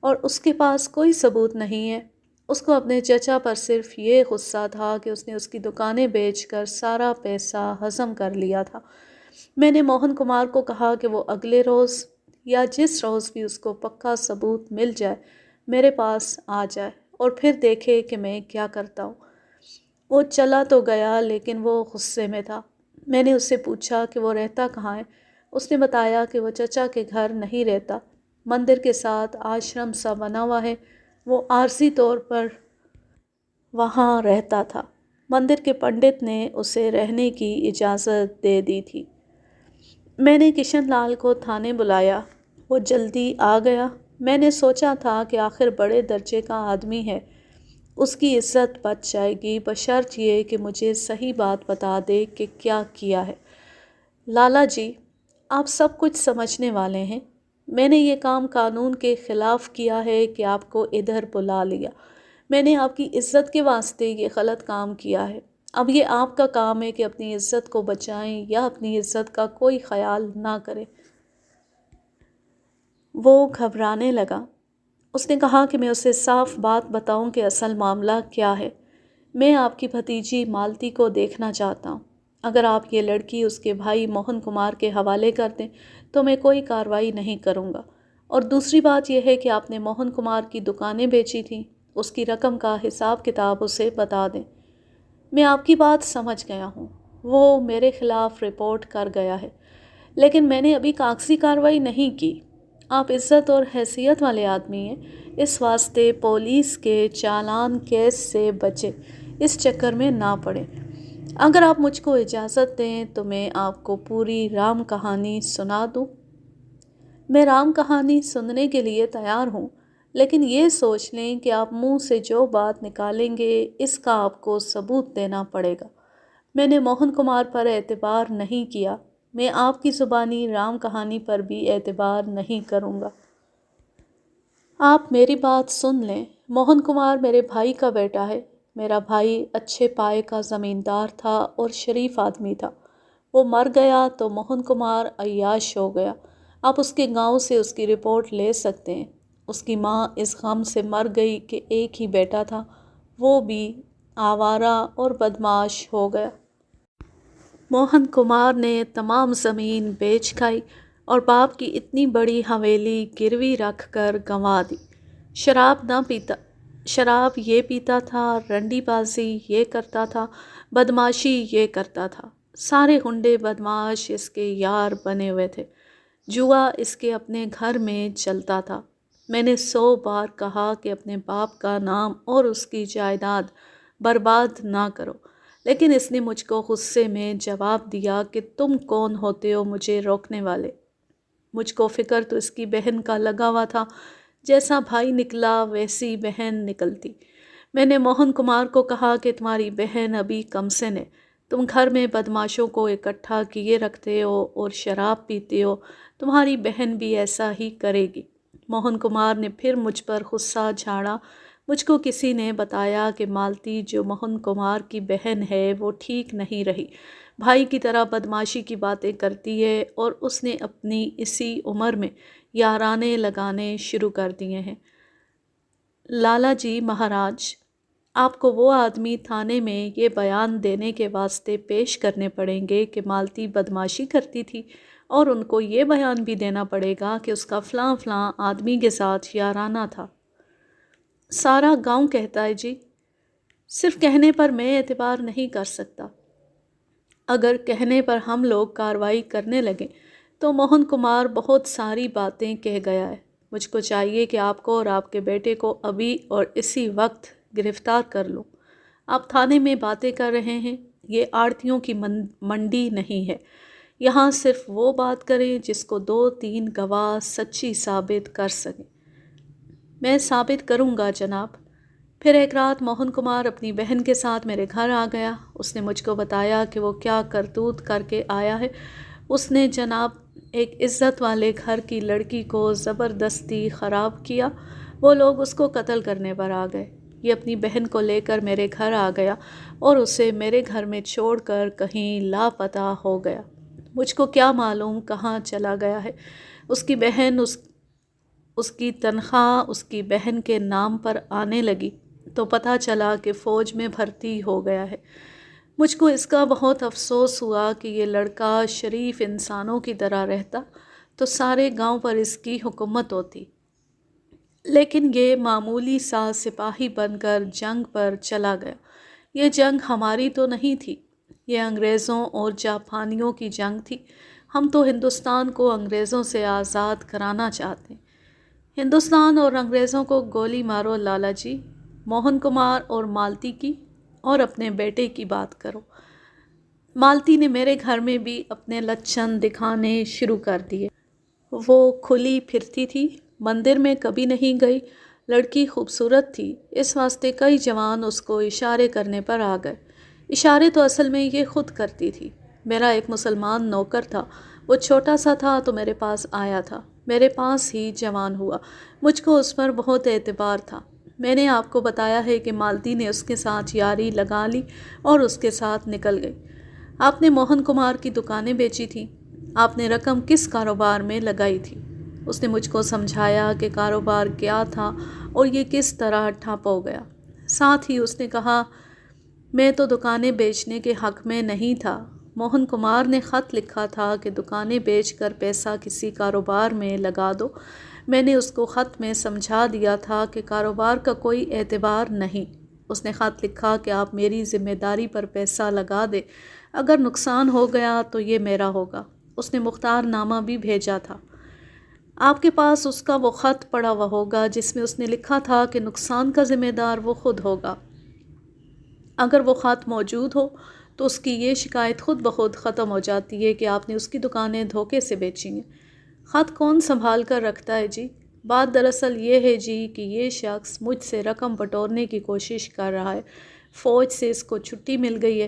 [SPEAKER 1] اور اس کے پاس کوئی ثبوت نہیں ہے اس کو اپنے چچا پر صرف یہ غصہ تھا کہ اس نے اس کی دکانیں بیچ کر سارا پیسہ ہضم کر لیا تھا۔ میں نے موہن کمار کو کہا کہ وہ اگلے روز یا جس روز بھی اس کو پکا ثبوت مل جائے میرے پاس آ جائے اور پھر دیکھے کہ میں کیا کرتا ہوں۔ وہ چلا تو گیا لیکن وہ غصے میں تھا۔ میں نے اس سے پوچھا کہ وہ رہتا کہاں ہے۔ اس نے بتایا کہ وہ چچا کے گھر نہیں رہتا، مندر کے ساتھ آشرم سا بنا ہوا ہے، وہ عارضی طور پر وہاں رہتا تھا۔ مندر کے پنڈت نے اسے رہنے کی اجازت دے دی تھی۔ میں نے کشن لال کو تھانے بلایا، وہ جلدی آ گیا۔ میں نے سوچا تھا کہ آخر بڑے درجے کا آدمی ہے، اس کی عزت بچ جائے گی بشرط یہ کہ مجھے صحیح بات بتا دے کہ کیا کیا ہے۔ لالا جی، آپ سب کچھ سمجھنے والے ہیں، میں نے یہ کام قانون کے خلاف کیا ہے کہ آپ کو ادھر بلا لیا۔ میں نے آپ کی عزت کے واسطے یہ غلط کام کیا ہے۔ اب یہ آپ کا کام ہے کہ اپنی عزت کو بچائیں یا اپنی عزت کا کوئی خیال نہ کریں۔ وہ گھبرانے لگا۔ اس نے کہا کہ میں اسے صاف بات بتاؤں کہ اصل معاملہ کیا ہے۔ میں آپ کی بھتیجی مالتی کو دیکھنا چاہتا ہوں۔ اگر آپ یہ لڑکی اس کے بھائی موہن کمار کے حوالے کر دیں تو میں کوئی کارروائی نہیں کروں گا۔ اور دوسری بات یہ ہے کہ آپ نے موہن کمار کی دکانیں بیچی تھیں، اس کی رقم کا حساب کتاب اسے بتا دیں۔ میں آپ کی بات سمجھ گیا ہوں، وہ میرے خلاف رپورٹ کر گیا ہے، لیکن میں نے ابھی کاغذی کارروائی نہیں کی۔ آپ عزت اور حیثیت والے آدمی ہیں، اس واسطے پولیس کے چالان کیس سے بچیں، اس چکر میں نہ پڑیں۔ اگر آپ مجھ کو اجازت دیں تو میں آپ کو پوری رام کہانی سنا دوں۔ میں رام کہانی سننے کے لیے تیار ہوں، لیکن یہ سوچ لیں کہ آپ منہ سے جو بات نکالیں گے اس کا آپ کو ثبوت دینا پڑے گا۔ میں نے موہن کمار پر اعتبار نہیں کیا، میں آپ کی زبانی رام کہانی پر بھی اعتبار نہیں کروں گا۔ آپ میری بات سن لیں، موہن کمار میرے بھائی کا بیٹا ہے۔ میرا بھائی اچھے پائے کا زمیندار تھا اور شریف آدمی تھا۔ وہ مر گیا تو موہن کمار عیاش ہو گیا۔ آپ اس کے گاؤں سے اس کی رپورٹ لے سکتے ہیں۔ اس کی ماں اس غم سے مر گئی کہ ایک ہی بیٹا تھا، وہ بھی آوارہ اور بدمعاش ہو گیا۔ موہن کمار نے تمام زمین بیچ کھائی اور باپ کی اتنی بڑی حویلی گروی رکھ کر گنوا دی۔ شراب یہ پیتا تھا، رنڈی بازی یہ کرتا تھا، بدمعاشی یہ کرتا تھا۔ سارے غنڈے بدمعاش اس کے یار بنے ہوئے تھے۔ جوا اس کے اپنے گھر میں چلتا تھا۔ میں نے 100 بار کہا کہ اپنے باپ کا نام اور اس کی جائیداد برباد نہ کرو، لیکن اس نے مجھ کو غصے میں جواب دیا کہ تم کون ہوتے ہو مجھے روکنے والے؟ مجھ کو فکر تو اس کی بہن کا لگا ہوا تھا، جیسا بھائی نکلا ویسی بہن نکلتی۔ میں نے موہن کمار کو کہا کہ تمہاری بہن ابھی کم سن ہے، تم گھر میں بدمعاشوں کو اکٹھا کیے رکھتے ہو اور شراب پیتے ہو، تمہاری بہن بھی ایسا ہی کرے گی۔ موہن کمار نے پھر مجھ پر غصہ جھاڑا۔ مجھ کو کسی نے بتایا کہ مالتی جو موہن کمار کی بہن ہے وہ ٹھیک نہیں رہی، بھائی کی طرح بدمعاشی کی باتیں کرتی ہے اور اس نے اپنی اسی عمر میں یارانے لگانے شروع کر دیے ہیں۔ لالا جی مہاراج، آپ کو وہ آدمی تھانے میں یہ بیان دینے کے واسطے پیش کرنے پڑیں گے کہ مالتی بدمعاشی کرتی تھی، اور ان کو یہ بیان بھی دینا پڑے گا کہ اس کا فلاں فلاں آدمی کے ساتھ یارانہ تھا۔ سارا گاؤں کہتا ہے جی، صرف کہنے پر میں اعتبار نہیں کر سکتا۔ اگر کہنے پر ہم لوگ کارروائی کرنے لگیں تو موہن کمار بہت ساری باتیں کہہ گیا ہے۔ مجھ کو چاہیے کہ آپ کو اور آپ کے بیٹے کو ابھی اور اسی وقت گرفتار کر لوں۔ آپ تھانے میں باتیں کر رہے ہیں، یہ آڑتیوں کی منڈی نہیں ہے۔ یہاں صرف وہ بات کریں جس کو 2-3 گواہ سچی ثابت کر سکیں۔ میں ثابت کروں گا جناب۔ پھر ایک رات موہن کمار اپنی بہن کے ساتھ میرے گھر آ گیا۔ اس نے مجھ کو بتایا کہ وہ کیا کرتوت کر کے آیا ہے۔ اس نے جناب ایک عزت والے گھر کی لڑکی کو زبردستی خراب کیا، وہ لوگ اس کو قتل کرنے پر آ گئے۔ یہ اپنی بہن کو لے کر میرے گھر آ گیا اور اسے میرے گھر میں چھوڑ کر کہیں لاپتہ ہو گیا۔ مجھ کو کیا معلوم کہاں چلا گیا ہے۔ اس کی بہن اس کی تنخواہ اس کی بہن کے نام پر آنے لگی تو پتہ چلا کہ فوج میں بھرتی ہو گیا ہے۔ مجھ کو اس کا بہت افسوس ہوا کہ یہ لڑکا شریف انسانوں کی طرح رہتا تو سارے گاؤں پر اس کی حکومت ہوتی، لیکن یہ معمولی سا سپاہی بن کر جنگ پر چلا گیا۔ یہ جنگ ہماری تو نہیں تھی، یہ انگریزوں اور جاپانیوں کی جنگ تھی۔ ہم تو ہندوستان کو انگریزوں سے آزاد کرانا چاہتے ہیں۔ ہندوستان اور انگریزوں کو گولی مارو لالا جی، موہن کمار اور مالتی کی اور اپنے بیٹے کی بات کرو۔ مالتی نے میرے گھر میں بھی اپنے لچھن دکھانے شروع کر دیے۔ وہ کھلی پھرتی تھی، مندر میں کبھی نہیں گئی، لڑکی خوبصورت تھی، اس واسطے کئی جوان اس کو اشارے کرنے پر آ گئے۔ اشارے تو اصل میں یہ خود کرتی تھی۔ میرا ایک مسلمان نوکر تھا، وہ چھوٹا سا تھا تو میرے پاس آیا تھا، میرے پاس ہی جوان ہوا۔ مجھ کو اس پر بہت اعتبار تھا۔ میں نے آپ کو بتایا ہے کہ مالتی نے اس کے ساتھ یاری لگا لی اور اس کے ساتھ نکل گئی۔ آپ نے موہن کمار کی دکانیں بیچی تھیں، آپ نے رقم کس کاروبار میں لگائی تھی؟ اس نے مجھ کو سمجھایا کہ کاروبار کیا تھا اور یہ کس طرح ٹھپ ہو گیا۔ ساتھ ہی اس نے کہا میں تو دکانیں بیچنے کے حق میں نہیں تھا۔ موہن کمار نے خط لکھا تھا کہ دکانیں بیچ کر پیسہ کسی کاروبار میں لگا دو۔ میں نے اس کو خط میں سمجھا دیا تھا کہ کاروبار کا کوئی اعتبار نہیں۔ اس نے خط لکھا کہ آپ میری ذمہ داری پر پیسہ لگا دیں، اگر نقصان ہو گیا تو یہ میرا ہوگا۔ اس نے مختار نامہ بھی بھیجا تھا۔ آپ کے پاس اس کا وہ خط پڑا ہوا ہوگا جس میں اس نے لکھا تھا کہ نقصان کا ذمہ دار وہ خود ہوگا۔ اگر وہ خط موجود ہو تو اس کی یہ شکایت خود بخود ختم ہو جاتی ہے کہ آپ نے اس کی دکانیں دھوکے سے بیچی ہیں۔ خط کون سنبھال کر رکھتا ہے جی؟ بات دراصل یہ ہے جی کہ یہ شخص مجھ سے رقم بٹورنے کی کوشش کر رہا ہے۔ فوج سے اس کو چھٹی مل گئی ہے۔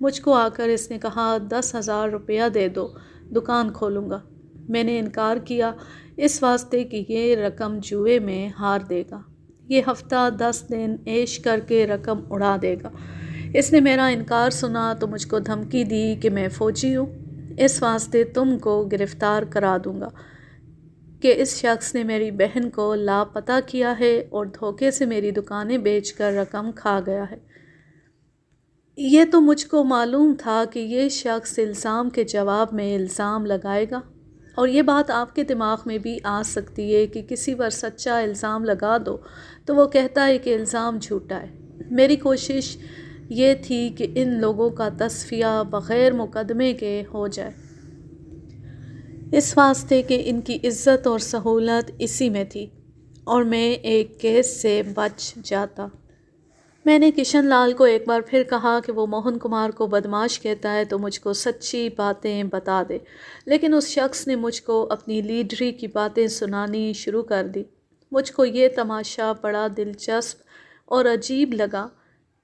[SPEAKER 1] مجھ کو آ کر اس نے کہا 10,000 روپیہ دے دو، دکان کھولوں گا۔ میں نے انکار کیا اس واسطے کہ یہ رقم جوئے میں ہار دے گا، یہ ہفتہ 10 دن عیش کر کے رقم اڑا دے گا۔ اس نے میرا انکار سنا تو مجھ کو دھمکی دی کہ میں فوجی ہوں، اس واسطے تم کو گرفتار کرا دوں گا کہ اس شخص نے میری بہن کو لاپتہ کیا ہے اور دھوکے سے میری دکانیں بیچ کر رقم کھا گیا ہے۔ یہ تو مجھ کو معلوم تھا کہ یہ شخص الزام کے جواب میں الزام لگائے گا، اور یہ بات آپ کے دماغ میں بھی آ سکتی ہے کہ کسی پر سچا الزام لگا دو تو وہ کہتا ہے کہ الزام جھوٹا ہے۔ میری کوشش یہ تھی کہ ان لوگوں کا تصفیہ بغیر مقدمے کے ہو جائے، اس واسطے کہ ان کی عزت اور سہولت اسی میں تھی اور میں ایک کیس سے بچ جاتا۔ میں نے کشن لال کو ایک بار پھر کہا کہ وہ موہن کمار کو بدماش کہتا ہے تو مجھ کو سچی باتیں بتا دے، لیکن اس شخص نے مجھ کو اپنی لیڈری کی باتیں سنانی شروع کر دی۔ مجھ کو یہ تماشا بڑا دلچسپ اور عجیب لگا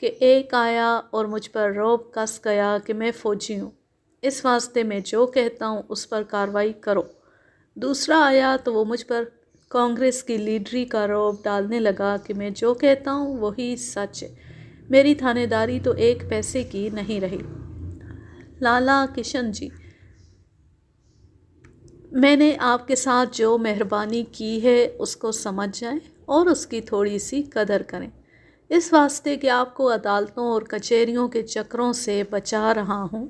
[SPEAKER 1] کہ ایک آیا اور مجھ پر رعب کس گیا کہ میں فوجی ہوں، اس واسطے میں جو کہتا ہوں اس پر کارروائی کرو۔ دوسرا آیا تو وہ مجھ پر کانگریس کی لیڈری کا رعب ڈالنے لگا کہ میں جو کہتا ہوں وہی سچ ہے، میری تھانے داری تو ایک پیسے کی نہیں رہی۔ لالا کشن جی، میں نے آپ کے ساتھ جو مہربانی کی ہے اس کو سمجھ جائیں اور اس کی تھوڑی سی قدر کریں، اس واسطے کہ آپ کو عدالتوں اور کچہریوں کے چکروں سے بچا رہا ہوں۔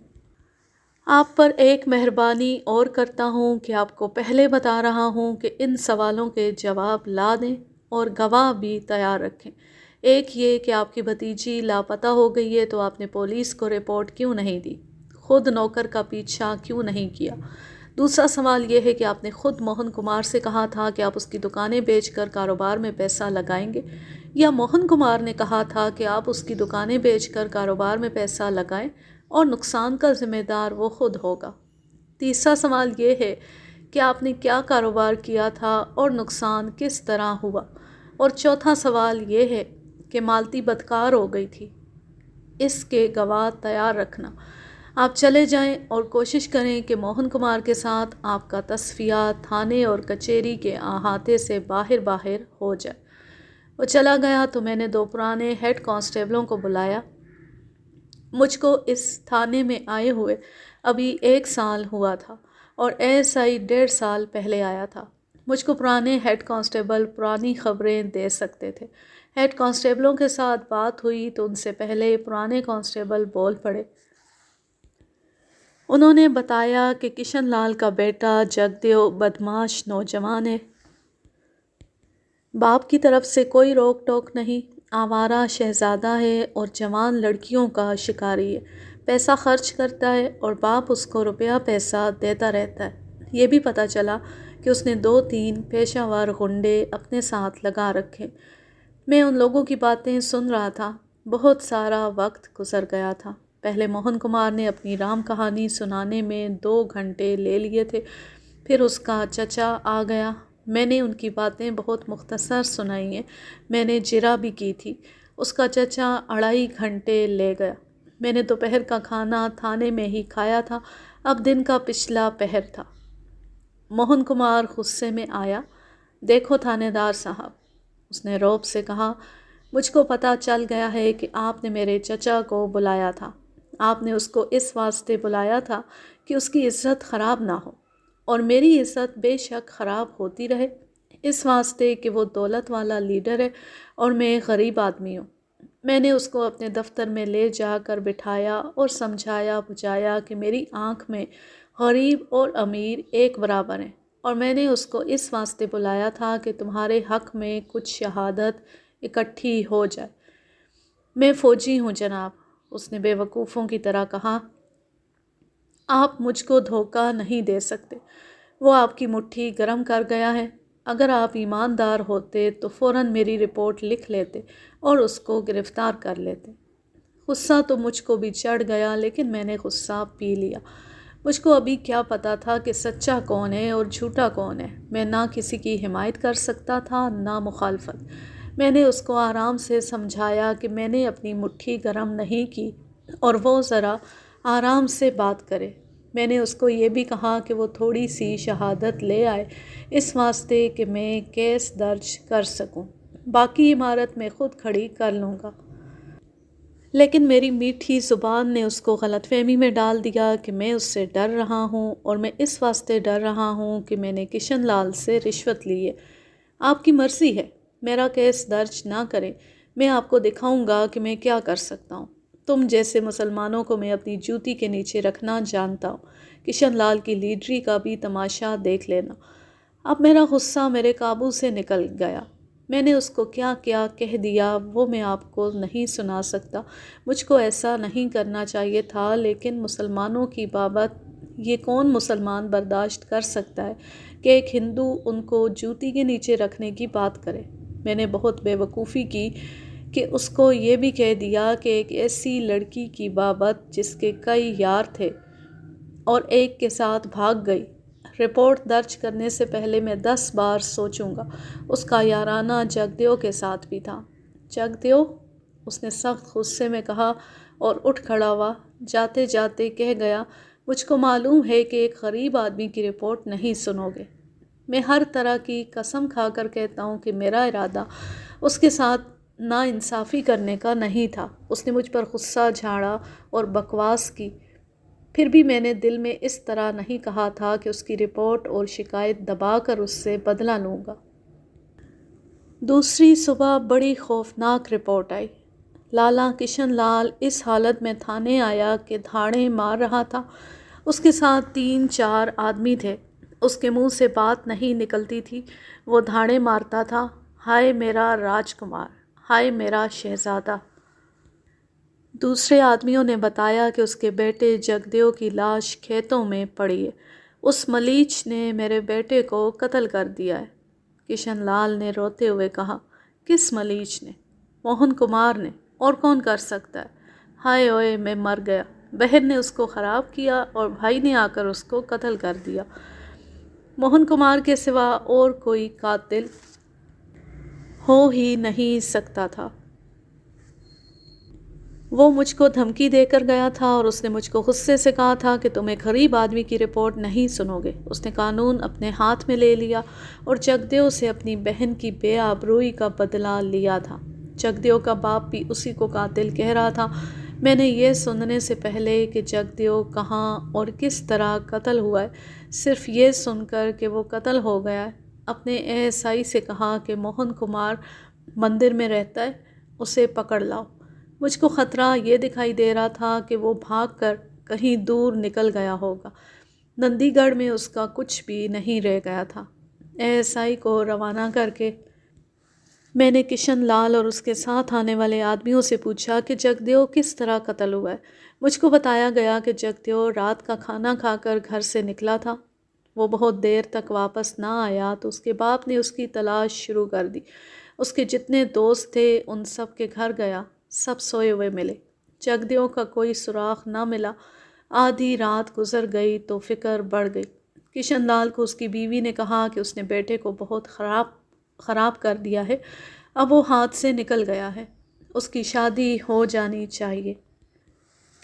[SPEAKER 1] آپ پر ایک مہربانی اور کرتا ہوں کہ آپ کو پہلے بتا رہا ہوں کہ ان سوالوں کے جواب لا دیں اور گواہ بھی تیار رکھیں۔ ایک یہ کہ آپ کی بھتیجی لاپتہ ہو گئی ہے تو آپ نے پولیس کو رپورٹ کیوں نہیں دی، خود نوکر کا پیچھا کیوں نہیں کیا؟ دوسرا سوال یہ ہے کہ آپ نے خود موہن کمار سے کہا تھا کہ آپ اس کی دکانیں بیچ کر کاروبار میں پیسہ لگائیں گے، یا موہن کمار نے کہا تھا کہ آپ اس کی دکانیں بیچ کر کاروبار میں پیسہ لگائیں اور نقصان کا ذمہ دار وہ خود ہوگا؟ تیسرا سوال یہ ہے کہ آپ نے کیا کاروبار کیا تھا اور نقصان کس طرح ہوا؟ اور چوتھا سوال یہ ہے کہ مالتی بدکار ہو گئی تھی، اس کے گواہ تیار رکھنا۔ آپ چلے جائیں اور کوشش کریں کہ موہن کمار کے ساتھ آپ کا تصفیہ تھانے اور کچہری کے احاطے سے باہر ہو جائے۔ وہ چلا گیا تو میں نے 2 پرانے ہیڈ کانسٹیبلوں کو بلایا۔ مجھ کو اس تھانے میں آئے ہوئے ابھی 1 سال ہوا تھا اور ایسا ہی 1.5 سال پہلے آیا تھا۔ مجھ کو پرانے ہیڈ کانسٹیبل پرانی خبریں دے سکتے تھے۔ ہیڈ کانسٹیبلوں کے ساتھ بات ہوئی تو ان سے پہلے پرانے کانسٹیبل بول پڑے۔ انہوں نے بتایا کہ کشن لال کا بیٹا جگدیو بدماش نوجوان ہے، باپ کی طرف سے کوئی روک ٹوک نہیں، آوارہ شہزادہ ہے اور جوان لڑکیوں کا شکاری ہے، پیسہ خرچ کرتا ہے اور باپ اس کو روپیہ پیسہ دیتا رہتا ہے۔ یہ بھی پتہ چلا کہ اس نے 2-3 پیشہ ور غنڈے اپنے ساتھ لگا رکھے۔ میں ان لوگوں کی باتیں سن رہا تھا، بہت سارا وقت گزر گیا تھا۔ پہلے موہن کمار نے اپنی رام کہانی سنانے میں 2 گھنٹے لے لیے تھے، پھر اس کا چچا آ گیا۔ میں نے ان کی باتیں بہت مختصر سنائی ہیں، میں نے جرا بھی کی تھی۔ اس کا چچا 2.5 گھنٹے لے گیا۔ میں نے دوپہر کا کھانا تھانے میں ہی کھایا تھا، اب دن کا پچھلا پہر تھا۔ موہن کمار غصے میں آیا۔ دیکھو تھانے دار صاحب، اس نے رعب سے کہا، مجھ کو پتہ چل گیا ہے کہ آپ نے میرے چچا کو بلایا تھا۔ آپ نے اس کو اس واسطے بلایا تھا کہ اس کی عزت خراب نہ ہو، اور میری عزت بے شک خراب ہوتی رہے، اس واسطے کہ وہ دولت والا لیڈر ہے اور میں غریب آدمی ہوں۔ میں نے اس کو اپنے دفتر میں لے جا کر بٹھایا اور سمجھایا بجھایا کہ میری آنکھ میں غریب اور امیر ایک برابر ہیں، اور میں نے اس کو اس واسطے بلایا تھا کہ تمہارے حق میں کچھ شہادت اکٹھی ہو جائے۔ میں فوجی ہوں جناب، اس نے بے وقوفوں کی طرح کہا۔ آپ مجھ کو دھوکہ نہیں دے سکتے، وہ آپ کی مٹھی گرم کر گیا ہے۔ اگر آپ ایماندار ہوتے تو فوراً میری رپورٹ لکھ لیتے اور اس کو گرفتار کر لیتے۔ غصہ تو مجھ کو بھی چڑھ گیا، لیکن میں نے غصہ پی لیا۔ مجھ کو ابھی کیا پتا تھا کہ سچا کون ہے اور جھوٹا کون ہے۔ میں نہ کسی کی حمایت کر سکتا تھا نہ مخالفت۔ میں نے اس کو آرام سے سمجھایا کہ میں نے اپنی مٹھی گرم نہیں کی اور وہ ذرا آرام سے بات کرے۔ میں نے اس کو یہ بھی کہا کہ وہ تھوڑی سی شہادت لے آئے، اس واسطے کہ میں کیس درج کر سکوں، باقی عمارت میں خود کھڑی کر لوں گا۔ لیکن میری میٹھی زبان نے اس کو غلط فہمی میں ڈال دیا کہ میں اس سے ڈر رہا ہوں، اور میں اس واسطے ڈر رہا ہوں کہ میں نے کشن لال سے رشوت لی ہے۔ آپ کی مرضی ہے، میرا کیس درج نہ کریں، میں آپ کو دکھاؤں گا کہ میں کیا کر سکتا ہوں۔ تم جیسے مسلمانوں کو میں اپنی جوتی کے نیچے رکھنا جانتا ہوں، کشن لال کی لیڈری کا بھی تماشا دیکھ لینا۔ اب میرا غصہ میرے قابو سے نکل گیا۔ میں نے اس کو کیا کیا کہہ دیا وہ میں آپ کو نہیں سنا سکتا، مجھ کو ایسا نہیں کرنا چاہیے تھا، لیکن مسلمانوں کی بابت یہ کون مسلمان برداشت کر سکتا ہے کہ ایک ہندو ان کو جوتی کے نیچے رکھنے کی بات کرے۔ میں نے بہت بے وقوفی کی کہ اس کو یہ بھی کہہ دیا کہ ایک ایسی لڑکی کی بابت جس کے کئی یار تھے اور ایک کے ساتھ بھاگ گئی، رپورٹ درج کرنے سے پہلے میں 10 بار سوچوں گا۔ اس کا یارانہ جگدیو کے ساتھ بھی تھا۔ جگدیو، اس نے سخت غصے میں کہا اور اٹھ کھڑا ہوا، جاتے جاتے کہہ گیا، مجھ کو معلوم ہے کہ ایک غریب آدمی کی رپورٹ نہیں سنو گے۔ میں ہر طرح کی قسم کھا کر کہتا ہوں کہ میرا ارادہ اس کے ساتھ ناانصافی کرنے کا نہیں تھا۔ اس نے مجھ پر غصہ جھاڑا اور بکواس کی، پھر بھی میں نے دل میں اس طرح نہیں کہا تھا کہ اس کی رپورٹ اور شکایت دبا کر اس سے بدلہ لوں گا۔ دوسری صبح بڑی خوفناک رپورٹ آئی۔ لالا کشن لال اس حالت میں تھانے آیا کہ دھاڑیں مار رہا تھا۔ اس کے ساتھ 3-4 آدمی تھے۔ اس کے منہ سے بات نہیں نکلتی تھی، وہ دھاڑیں مارتا تھا، ہائے میرا راج کمار، ہائے میرا شہزادہ۔ دوسرے آدمیوں نے بتایا کہ اس کے بیٹے جگدیو کی لاش کھیتوں میں پڑی ہے، اس ملیچ نے میرے بیٹے کو قتل کر دیا ہے۔ کشن لال نے روتے ہوئے کہا، کس ملیچ نے؟ موہن کمار نے، اور کون کر سکتا ہے؟ ہائے اوئے، میں مر گیا۔ بہن نے اس کو خراب کیا اور بھائی نے آ کر اس کو قتل کر دیا۔ موہن کمار کے سوا اور کوئی قاتل ہو ہی نہیں سکتا تھا۔ وہ مجھ کو دھمکی دے کر گیا تھا اور اس نے مجھ کو غصے سے کہا تھا کہ تم ایک غریب آدمی کی رپورٹ نہیں سنو گے۔ اس نے قانون اپنے ہاتھ میں لے لیا اور جگدیو سے اپنی بہن کی بے آبروئی کا بدلہ لیا تھا۔ جگدیو کا باپ بھی اسی کو قاتل کہہ رہا تھا۔ میں نے یہ سننے سے پہلے کہ جگدیو کہاں اور کس طرح قتل ہوا ہے، صرف یہ سن کر کہ وہ قتل ہو گیا ہے، اپنے ASI سے کہا کہ موہن کمار مندر میں رہتا ہے، اسے پکڑ لاؤ۔ مجھ کو خطرہ یہ دکھائی دے رہا تھا کہ وہ بھاگ کر کہیں دور نکل گیا ہوگا۔ نندی گڑھ میں اس کا کچھ بھی نہیں رہ گیا تھا۔ ASI کو روانہ کر کے میں نے کشن لال اور اس کے ساتھ آنے والے آدمیوں سے پوچھا کہ جگدیو کس طرح قتل ہوا ہے۔ مجھ کو بتایا گیا کہ جگدیو رات کا کھانا کھا کر گھر سے نکلا تھا۔ وہ بہت دیر تک واپس نہ آیا تو اس کے باپ نے اس کی تلاش شروع کر دی۔ اس کے جتنے دوست تھے ان سب کے گھر گیا، سب سوئے ہوئے ملے۔ جگدیو کا کوئی سراغ نہ ملا۔ آدھی رات گزر گئی تو فکر بڑھ گئی۔ کشن لال کو اس کی بیوی نے کہا کہ اس نے بیٹے کو بہت خراب کر دیا ہے، اب وہ ہاتھ سے نکل گیا ہے، اس کی شادی ہو جانی چاہیے۔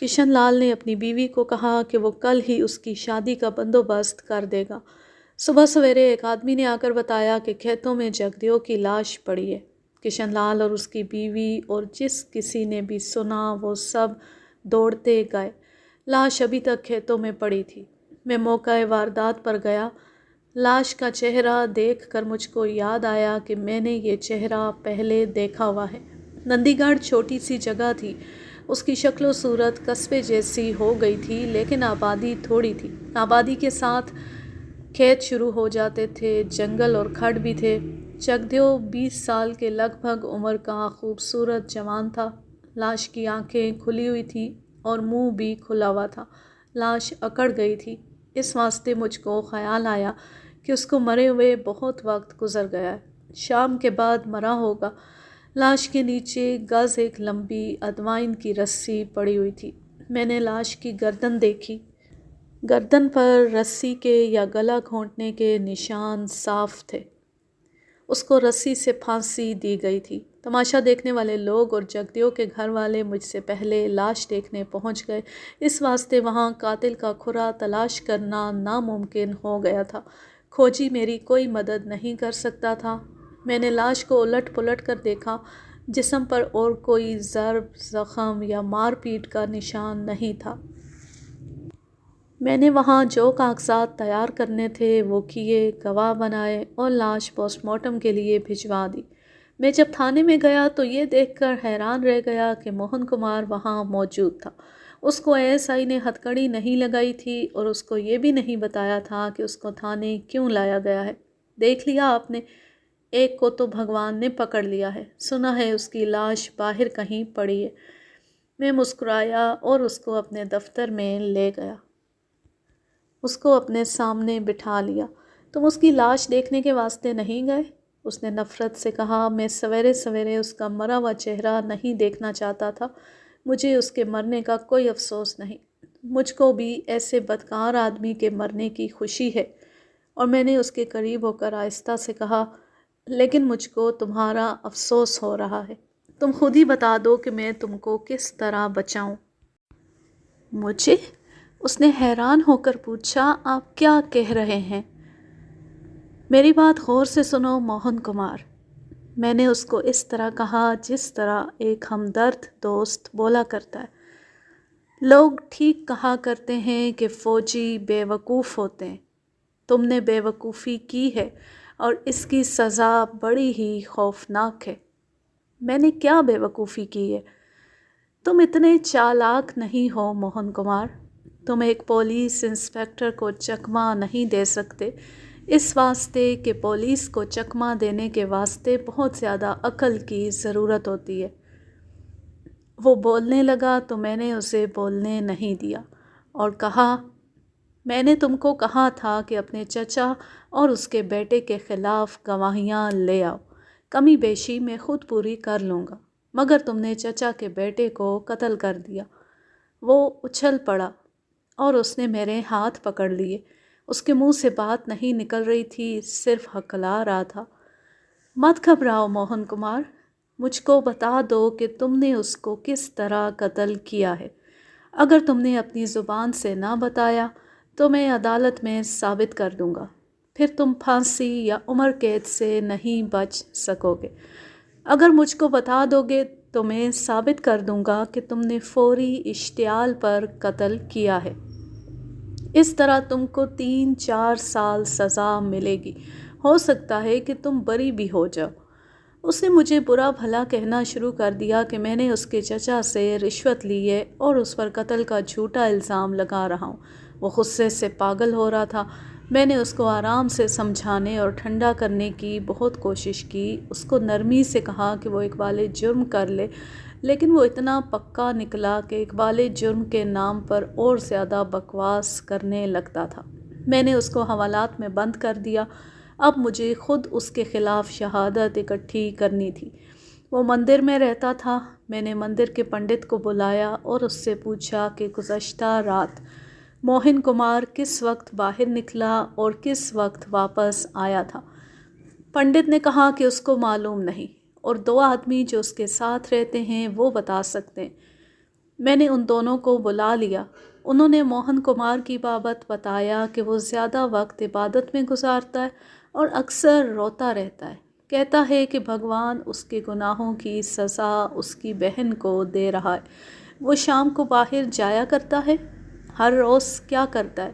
[SPEAKER 1] کشن لال نے اپنی بیوی کو کہا کہ وہ کل ہی اس کی شادی کا بندوبست کر دے گا۔ صبح سویرے ایک آدمی نے آ کر بتایا کہ کھیتوں میں جگدیو کی لاش پڑی ہے۔ کشن لال اور اس کی بیوی اور جس کسی نے بھی سنا وہ سب دوڑتے گئے۔ لاش ابھی تک کھیتوں میں پڑی تھی۔ میں موقع واردات پر گیا۔ لاش کا چہرہ دیکھ کر مجھ کو یاد آیا کہ میں نے یہ چہرہ پہلے دیکھا ہوا ہے۔ نندی گڑھ چھوٹی سی جگہ تھی، اس کی شکل و صورت قصبے جیسی ہو گئی تھی، لیکن آبادی تھوڑی تھی۔ آبادی کے ساتھ کھیت شروع ہو جاتے تھے، جنگل اور کھڈ بھی تھے۔ جگدیو 20 سال کے لگ بھگ عمر کا خوبصورت جوان تھا۔ لاش کی آنکھیں کھلی ہوئی تھیں اور منہ بھی کھلا ہوا تھا۔ لاش اکڑ گئی تھی۔ اس واسطے مجھ کو خیال آیا کہ اس کو مرے ہوئے بہت وقت گزر گیا ہے، شام کے بعد مرا ہوگا۔ لاش کے نیچے گز ایک لمبی ادوائن کی رسی پڑی ہوئی تھی۔ میں نے لاش کی گردن دیکھی۔ گردن پر رسی کے یا گلا گھونٹنے کے نشان صاف تھے۔ اس کو رسی سے پھانسی دی گئی تھی۔ تماشا دیکھنے والے لوگ اور جگدیو کے گھر والے مجھ سے پہلے لاش دیکھنے پہنچ گئے، اس واسطے وہاں قاتل کا کھرا تلاش کرنا ناممکن ہو گیا تھا۔ کھوجی میری کوئی مدد نہیں کر سکتا تھا۔ میں نے لاش کو الٹ پلٹ کر دیکھا، جسم پر اور کوئی ضرب، زخم یا مار پیٹ کا نشان نہیں تھا۔ میں نے وہاں جو کاغذات تیار کرنے تھے وہ کیے، گواہ بنائے اور لاش پوسٹ مارٹم کے لیے بھجوا دی۔ میں جب تھانے میں گیا تو یہ دیکھ کر حیران رہ گیا کہ موہن کمار وہاں موجود تھا۔ اس کو ASI نے ہتھ کڑی نہیں لگائی تھی اور اس کو یہ بھی نہیں بتایا تھا کہ اس کو تھانے کیوں لایا گیا ہے۔ دیکھ لیا آپ نے، ایک کو تو بھگوان نے پکڑ لیا ہے، سنا ہے اس کی لاش باہر کہیں پڑی ہے۔ میں مسکرایا اور اس کو اپنے دفتر میں لے گیا۔ اس کو اپنے سامنے بٹھا لیا۔ تم اس کی لاش دیکھنے کے واسطے نہیں گئے؟ اس نے نفرت سے کہا۔ میں سویرے سویرے اس کا مرا ہوا چہرہ نہیں دیکھنا چاہتا تھا۔ مجھے اس کے مرنے کا کوئی افسوس نہیں۔ مجھ کو بھی ایسے بدکار آدمی کے مرنے کی خوشی ہے۔ اور میں نے اس کے قریب ہو کر آہستہ سے کہا، لیکن مجھ کو تمہارا افسوس ہو رہا ہے۔ تم خود ہی بتا دو کہ میں تم کو کس طرح بچاؤں۔ مجھے؟ اس نے حیران ہو کر پوچھا، آپ کیا کہہ رہے ہیں؟ میری بات غور سے سنو موہن کمار۔ میں نے اس کو اس طرح کہا جس طرح ایک ہمدرد دوست بولا کرتا ہے۔ لوگ ٹھیک کہا کرتے ہیں کہ فوجی بے وقوف ہوتے ہیں۔ تم نے بے وقوفی کی ہے اور اس کی سزا بڑی ہی خوفناک ہے۔ میں نے کیا بے وقوفی کی ہے؟ تم اتنے چالاک نہیں ہو موہن کمار۔ تم ایک پولیس انسپکٹر کو چکمہ نہیں دے سکتے، اس واسطے کہ پولیس کو چکمہ دینے کے واسطے بہت زیادہ عقل کی ضرورت ہوتی ہے۔ وہ بولنے لگا تو میں نے اسے بولنے نہیں دیا اور کہا، میں نے تم کو کہا تھا کہ اپنے چچا اور اس کے بیٹے کے خلاف گواہیاں لے آؤ، کمی بیشی میں خود پوری کر لوں گا، مگر تم نے چچا کے بیٹے کو قتل کر دیا۔ وہ اچھل پڑا اور اس نے میرے ہاتھ پکڑ لیے۔ اس کے منہ سے بات نہیں نکل رہی تھی، صرف ہکلا رہا تھا۔ مت گھبراؤ موہن کمار، مجھ کو بتا دو کہ تم نے اس کو کس طرح قتل کیا ہے۔ اگر تم نے اپنی زبان سے نہ بتایا تو میں عدالت میں ثابت کر دوں گا، پھر تم پھانسی یا عمر قید سے نہیں بچ سکو گے۔ اگر مجھ کو بتا دو گے تو میں ثابت کر دوں گا کہ تم نے فوری اشتعال پر قتل کیا ہے۔ اس طرح تم کو 3-4 سال سزا ملے گی، ہو سکتا ہے کہ تم بری بھی ہو جاؤ۔ اس نے مجھے برا بھلا کہنا شروع کر دیا کہ میں نے اس کے چچا سے رشوت لی ہے اور اس پر قتل کا جھوٹا الزام لگا رہا ہوں۔ وہ غصے سے پاگل ہو رہا تھا۔ میں نے اس کو آرام سے سمجھانے اور ٹھنڈا کرنے کی بہت کوشش کی۔ اس کو نرمی سے کہا کہ وہ اقبال جرم کر لے، لیکن وہ اتنا پکا نکلا کہ اقبال جرم کے نام پر اور زیادہ بکواس کرنے لگتا تھا۔ میں نے اس کو حوالات میں بند کر دیا۔ اب مجھے خود اس کے خلاف شہادت اکٹھی کرنی تھی۔ وہ مندر میں رہتا تھا۔ میں نے مندر کے پنڈت کو بلایا اور اس سے پوچھا کہ گزشتہ رات موہن کمار کس وقت باہر نکلا اور کس وقت واپس آیا تھا۔ پنڈت نے کہا کہ اس کو معلوم نہیں، اور 2 آدمی جو اس کے ساتھ رہتے ہیں وہ بتا سکتے ہیں۔ میں نے ان دونوں کو بلا لیا۔ انہوں نے موہن کمار کی بابت بتایا کہ وہ زیادہ وقت عبادت میں گزارتا ہے اور اکثر روتا رہتا ہے۔ کہتا ہے کہ بھگوان اس کے گناہوں کی سزا اس کی بہن کو دے رہا ہے۔ وہ شام کو باہر جایا کرتا ہے۔ ہر روز کیا کرتا ہے؟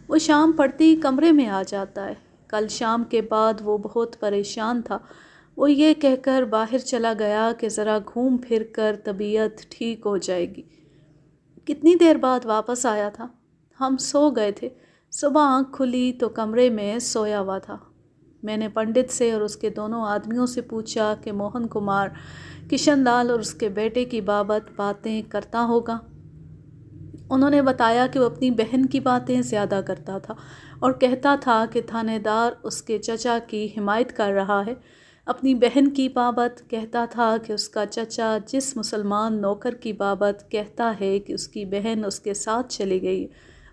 [SPEAKER 1] وہ شام پڑتی ہی کمرے میں آ جاتا ہے۔ کل شام کے بعد وہ بہت پریشان تھا۔ وہ یہ کہہ کر باہر چلا گیا کہ ذرا گھوم پھر کر طبیعت ٹھیک ہو جائے گی۔ کتنی دیر بعد واپس آیا تھا؟ ہم سو گئے تھے۔ صبح آنکھ کھلی تو کمرے میں سویا ہوا تھا۔ میں نے پنڈت سے اور اس کے دونوں آدمیوں سے پوچھا کہ موہن کمار کشن لال اور اس کے بیٹے کی بابت باتیں کرتا ہوگا۔ انہوں نے بتایا کہ وہ اپنی بہن کی باتیں زیادہ کرتا تھا اور کہتا تھا کہ تھانے دار اس کے چچا کی حمایت کر رہا ہے۔ اپنی بہن کی بابت کہتا تھا کہ اس کا چچا جس مسلمان نوکر کی بابت کہتا ہے کہ اس کی بہن اس کے ساتھ چلی گئی،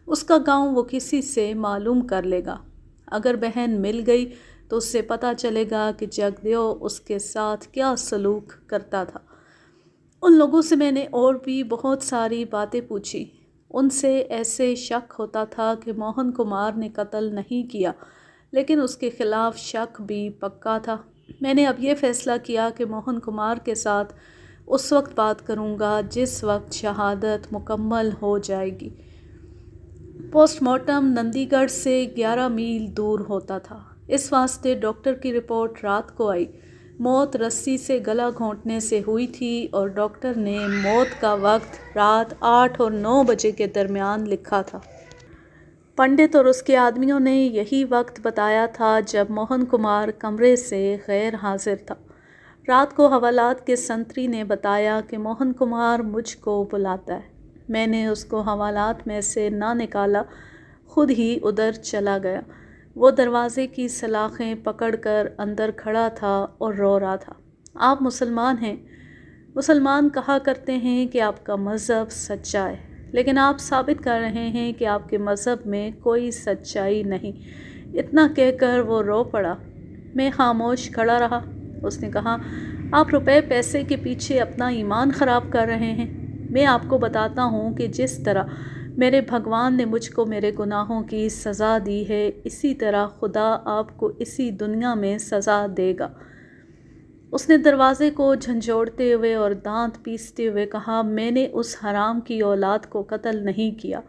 [SPEAKER 1] اس کا گاؤں وہ کسی سے معلوم کر لے گا۔ اگر بہن مل گئی تو اس سے پتہ چلے گا کہ جگدیو اس کے ساتھ کیا سلوک کرتا تھا۔ ان لوگوں سے میں نے اور بھی بہت ساری باتیں پوچھی۔ ان سے ایسے شک ہوتا تھا کہ موہن کمار نے قتل نہیں کیا، لیکن اس کے خلاف شک بھی پکا تھا۔ میں نے اب یہ فیصلہ کیا کہ موہن کمار کے ساتھ اس وقت بات کروں گا جس وقت شہادت مکمل ہو جائے گی۔ پوسٹ مارٹم نندی گڑھ سے 11 میل دور ہوتا تھا، اس واسطے ڈاکٹر کی رپورٹ رات کو آئی۔ موت رسی سے گلا گھونٹنے سے ہوئی تھی اور ڈاکٹر نے موت کا وقت رات 8 اور 9 بجے کے درمیان لکھا تھا۔ پنڈت اور اس کے آدمیوں نے یہی وقت بتایا تھا جب موہن کمار کمرے سے غیر حاضر تھا۔ رات کو حوالات کے سنتری نے بتایا کہ موہن کمار مجھ کو بلاتا ہے۔ میں نے اس کو حوالات میں سے نہ نکالا، خود ہی ادھر چلا گیا۔ وہ دروازے کی سلاخیں پکڑ کر اندر کھڑا تھا اور رو رہا تھا۔ آپ مسلمان ہیں۔ مسلمان کہا کرتے ہیں کہ آپ کا مذہب سچا ہے، لیکن آپ ثابت کر رہے ہیں کہ آپ کے مذہب میں کوئی سچائی نہیں۔ اتنا کہہ کر وہ رو پڑا۔ میں خاموش کھڑا رہا۔ اس نے کہا، آپ روپے پیسے کے پیچھے اپنا ایمان خراب کر رہے ہیں۔ میں آپ کو بتاتا ہوں کہ جس طرح میرے بھگوان نے مجھ کو میرے گناہوں کی سزا دی ہے، اسی طرح خدا آپ کو اسی دنیا میں سزا دے گا۔ اس نے دروازے کو جھنجھوڑتے ہوئے اور دانت پیستے ہوئے کہا، میں نے اس حرام کی اولاد کو قتل نہیں کیا۔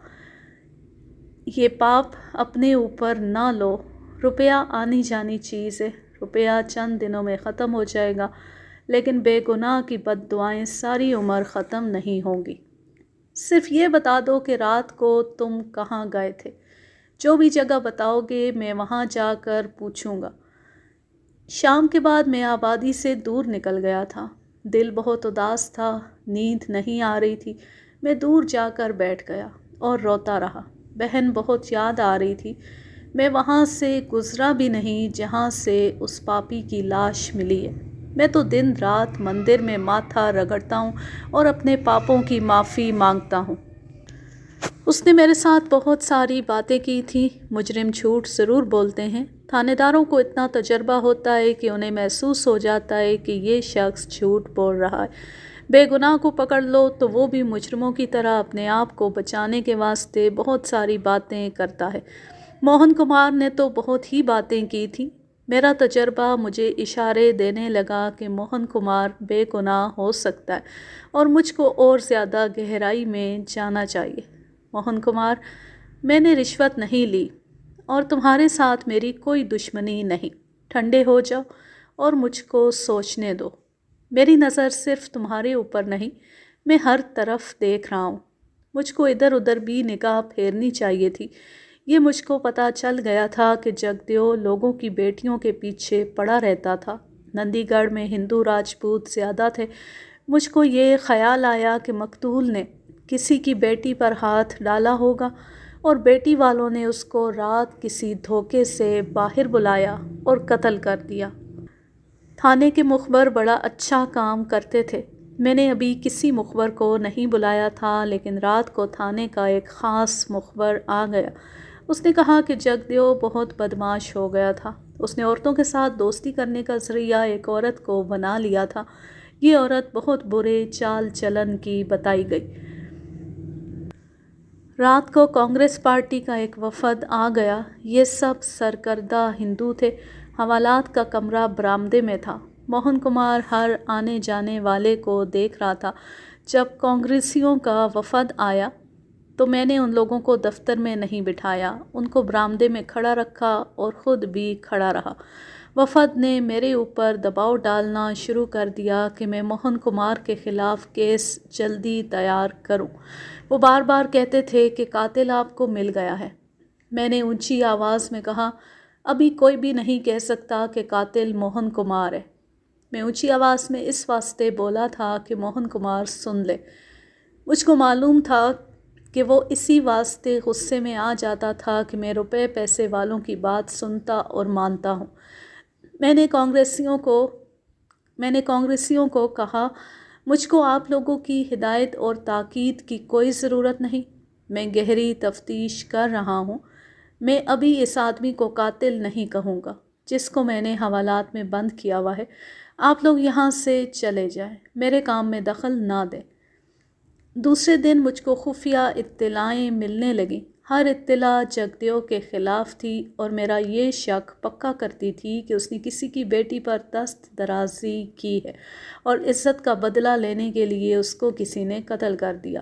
[SPEAKER 1] یہ پاپ اپنے اوپر نہ لو۔ روپیہ آنی جانی چیز ہے۔ روپیہ چند دنوں میں ختم ہو جائے گا، لیکن بے گناہ کی بد دعائیں ساری عمر ختم نہیں ہوں گی۔ صرف یہ بتا دو کہ رات کو تم کہاں گئے تھے۔ جو بھی جگہ بتاؤ گے میں وہاں جا کر پوچھوں گا۔ شام کے بعد میں آبادی سے دور نکل گیا تھا۔ دل بہت اداس تھا، نیند نہیں آ رہی تھی۔ میں دور جا کر بیٹھ گیا اور روتا رہا۔ بہن بہت یاد آ رہی تھی۔ میں وہاں سے گزرا بھی نہیں جہاں سے اس پاپی کی لاش ملی ہے۔ میں تو دن رات مندر میں ماتھا رگڑتا ہوں اور اپنے پاپوں کی معافی مانگتا ہوں۔ اس نے میرے ساتھ بہت ساری باتیں کی تھیں۔ مجرم جھوٹ ضرور بولتے ہیں۔ تھانے داروں کو اتنا تجربہ ہوتا ہے کہ انہیں محسوس ہو جاتا ہے کہ یہ شخص جھوٹ بول رہا ہے۔ بے گناہ کو پکڑ لو تو وہ بھی مجرموں کی طرح اپنے آپ کو بچانے کے واسطے بہت ساری باتیں کرتا ہے۔ موہن کمار نے تو بہت ہی باتیں کی تھیں۔ میرا تجربہ مجھے اشارے دینے لگا کہ موہن کمار بے گناہ ہو سکتا ہے اور مجھ کو اور زیادہ گہرائی میں جانا چاہیے۔ موہن کمار، میں نے رشوت نہیں لی اور تمہارے ساتھ میری کوئی دشمنی نہیں۔ ٹھنڈے ہو جاؤ اور مجھ کو سوچنے دو۔ میری نظر صرف تمہارے اوپر نہیں، میں ہر طرف دیکھ رہا ہوں۔ مجھ کو ادھر ادھر بھی نگاہ پھیرنی چاہیے تھی۔ یہ مجھ کو پتہ چل گیا تھا کہ جگدیو لوگوں کی بیٹیوں کے پیچھے پڑا رہتا تھا۔ نندی گڑھ میں ہندو راجپوت زیادہ تھے۔ مجھ کو یہ خیال آیا کہ مقتول نے کسی کی بیٹی پر ہاتھ ڈالا ہوگا اور بیٹی والوں نے اس کو رات کسی دھوکے سے باہر بلایا اور قتل کر دیا۔ تھانے کے مخبر بڑا اچھا کام کرتے تھے۔ میں نے ابھی کسی مخبر کو نہیں بلایا تھا، لیکن رات کو تھانے کا ایک خاص مخبر آ گیا۔ اس نے کہا کہ جگدیو بہت بدمعاش ہو گیا تھا۔ اس نے عورتوں کے ساتھ دوستی کرنے کا ذریعہ ایک عورت کو بنا لیا تھا۔ یہ عورت بہت برے چال چلن کی بتائی گئی۔ رات کو کانگریس پارٹی کا ایک وفد آ گیا۔ یہ سب سرکردہ ہندو تھے۔ حوالات کا کمرہ برآمدے میں تھا۔ موہن کمار ہر آنے جانے والے کو دیکھ رہا تھا۔ جب کانگریسیوں کا وفد آیا تو میں نے ان لوگوں کو دفتر میں نہیں بٹھایا، ان کو برآمدے میں کھڑا رکھا اور خود بھی کھڑا رہا۔ وفد نے میرے اوپر دباؤ ڈالنا شروع کر دیا کہ میں موہن کمار کے خلاف کیس جلدی تیار کروں۔ وہ بار بار کہتے تھے کہ قاتل آپ کو مل گیا ہے۔ میں نے اونچی آواز میں کہا، ابھی کوئی بھی نہیں کہہ سکتا کہ قاتل موہن کمار ہے۔ میں اونچی آواز میں اس واسطے بولا تھا کہ موہن کمار سن لے۔ مجھ کو معلوم تھا کہ وہ اسی واسطے غصے میں آ جاتا تھا کہ میں روپے پیسے والوں کی بات سنتا اور مانتا ہوں۔ میں نے کانگریسیوں کو کہا، مجھ کو آپ لوگوں کی ہدایت اور تاکید کی کوئی ضرورت نہیں۔ میں گہری تفتیش کر رہا ہوں۔ میں ابھی اس آدمی کو قاتل نہیں کہوں گا جس کو میں نے حوالات میں بند کیا ہوا ہے۔ آپ لوگ یہاں سے چلے جائیں، میرے کام میں دخل نہ دیں۔ دوسرے دن مجھ کو خفیہ اطلاعیں ملنے لگیں۔ ہر اطلاع جگدیو کے خلاف تھی اور میرا یہ شک پکا کرتی تھی کہ اس نے کسی کی بیٹی پر دست درازی کی ہے اور عزت کا بدلہ لینے کے لیے اس کو کسی نے قتل کر دیا۔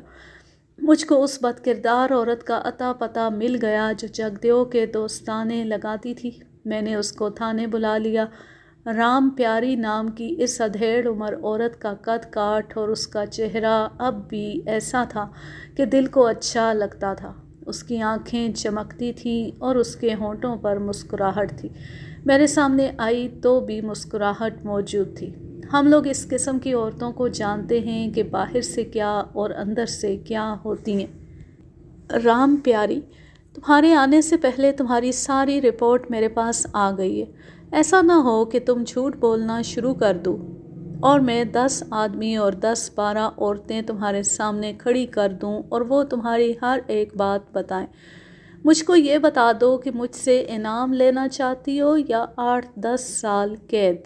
[SPEAKER 1] مجھ کو اس بد کردار عورت کا اتا پتہ مل گیا جو جگدیو کے دوستانے لگاتی تھی۔ میں نے اس کو تھانے بلا لیا۔ رام پیاری نام کی اس ادھیڑ عمر عورت کا قد کاٹ اور اس کا چہرہ اب بھی ایسا تھا کہ دل کو اچھا لگتا تھا۔ اس کی آنکھیں چمکتی تھیں اور اس کے ہونٹوں پر مسکراہٹ تھی۔ میرے سامنے آئی تو بھی مسکراہٹ موجود تھی۔ ہم لوگ اس قسم کی عورتوں کو جانتے ہیں کہ باہر سے کیا اور اندر سے کیا ہوتی ہیں۔ رام پیاری، تمہارے آنے سے پہلے تمہاری ساری رپورٹ میرے پاس آ گئی ہے۔ ایسا نہ ہو کہ تم جھوٹ بولنا شروع کر دو اور میں 10 آدمی اور 10-12 عورتیں تمہارے سامنے کھڑی کر دوں اور وہ تمہاری ہر ایک بات بتائیں۔ مجھ کو یہ بتا دو کہ مجھ سے انعام لینا چاہتی ہو یا 8-10 سال قید،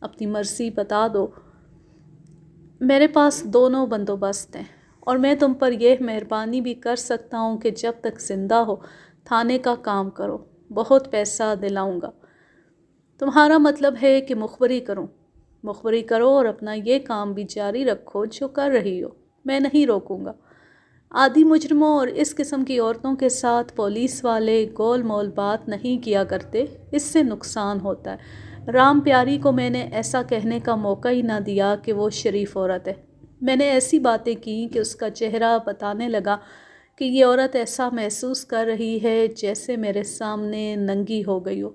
[SPEAKER 1] اپنی مرضی بتا دو۔ میرے پاس دونوں بندوبست ہیں اور میں تم پر یہ مہربانی بھی کر سکتا ہوں کہ جب تک زندہ ہو تھانے کا کام کرو، بہت پیسہ دلاؤں گا۔ تمہارا مطلب ہے کہ مخبری کرو اور اپنا یہ کام بھی جاری رکھو جو کر رہی ہو، میں نہیں روکوں گا۔ عادی مجرموں اور اس قسم کی عورتوں کے ساتھ پولیس والے گول مول بات نہیں کیا کرتے، اس سے نقصان ہوتا ہے۔ رام پیاری کو میں نے ایسا کہنے کا موقع ہی نہ دیا کہ وہ شریف عورت ہے۔ میں نے ایسی باتیں کی کہ اس کا چہرہ بتانے لگا کہ یہ عورت ایسا محسوس کر رہی ہے جیسے میرے سامنے ننگی ہو گئی ہو۔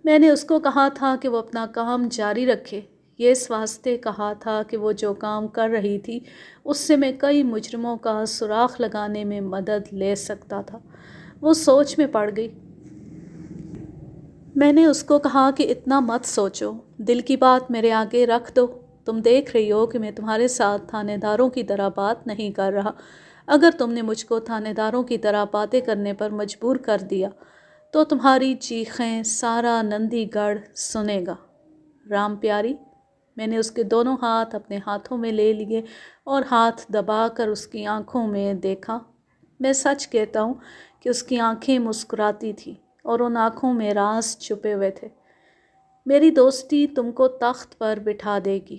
[SPEAKER 1] میں نے اس کو کہا تھا کہ وہ اپنا کام جاری رکھے۔ یہ اس واسطے کہا تھا کہ وہ جو کام کر رہی تھی اس سے میں کئی مجرموں کا سراغ لگانے میں مدد لے سکتا تھا۔ وہ سوچ میں پڑ گئی۔ میں نے اس کو کہا کہ اتنا مت سوچو، دل کی بات میرے آگے رکھ دو۔ تم دیکھ رہی ہو کہ میں تمہارے ساتھ تھانے داروں کی طرح بات نہیں کر رہا۔ اگر تم نے مجھ کو تھانے داروں کی طرح باتیں کرنے پر مجبور کر دیا تو تمہاری چیخیں سارا نندی گڑھ سنے گا۔ رام پیاری، میں نے اس کے دونوں ہاتھ اپنے ہاتھوں میں لے لیے اور ہاتھ دبا کر اس کی آنکھوں میں دیکھا۔ میں سچ کہتا ہوں کہ اس کی آنکھیں مسکراتی تھیں اور ان آنکھوں میں راز چھپے ہوئے تھے۔ میری دوستی تم کو تخت پر بٹھا دے گی۔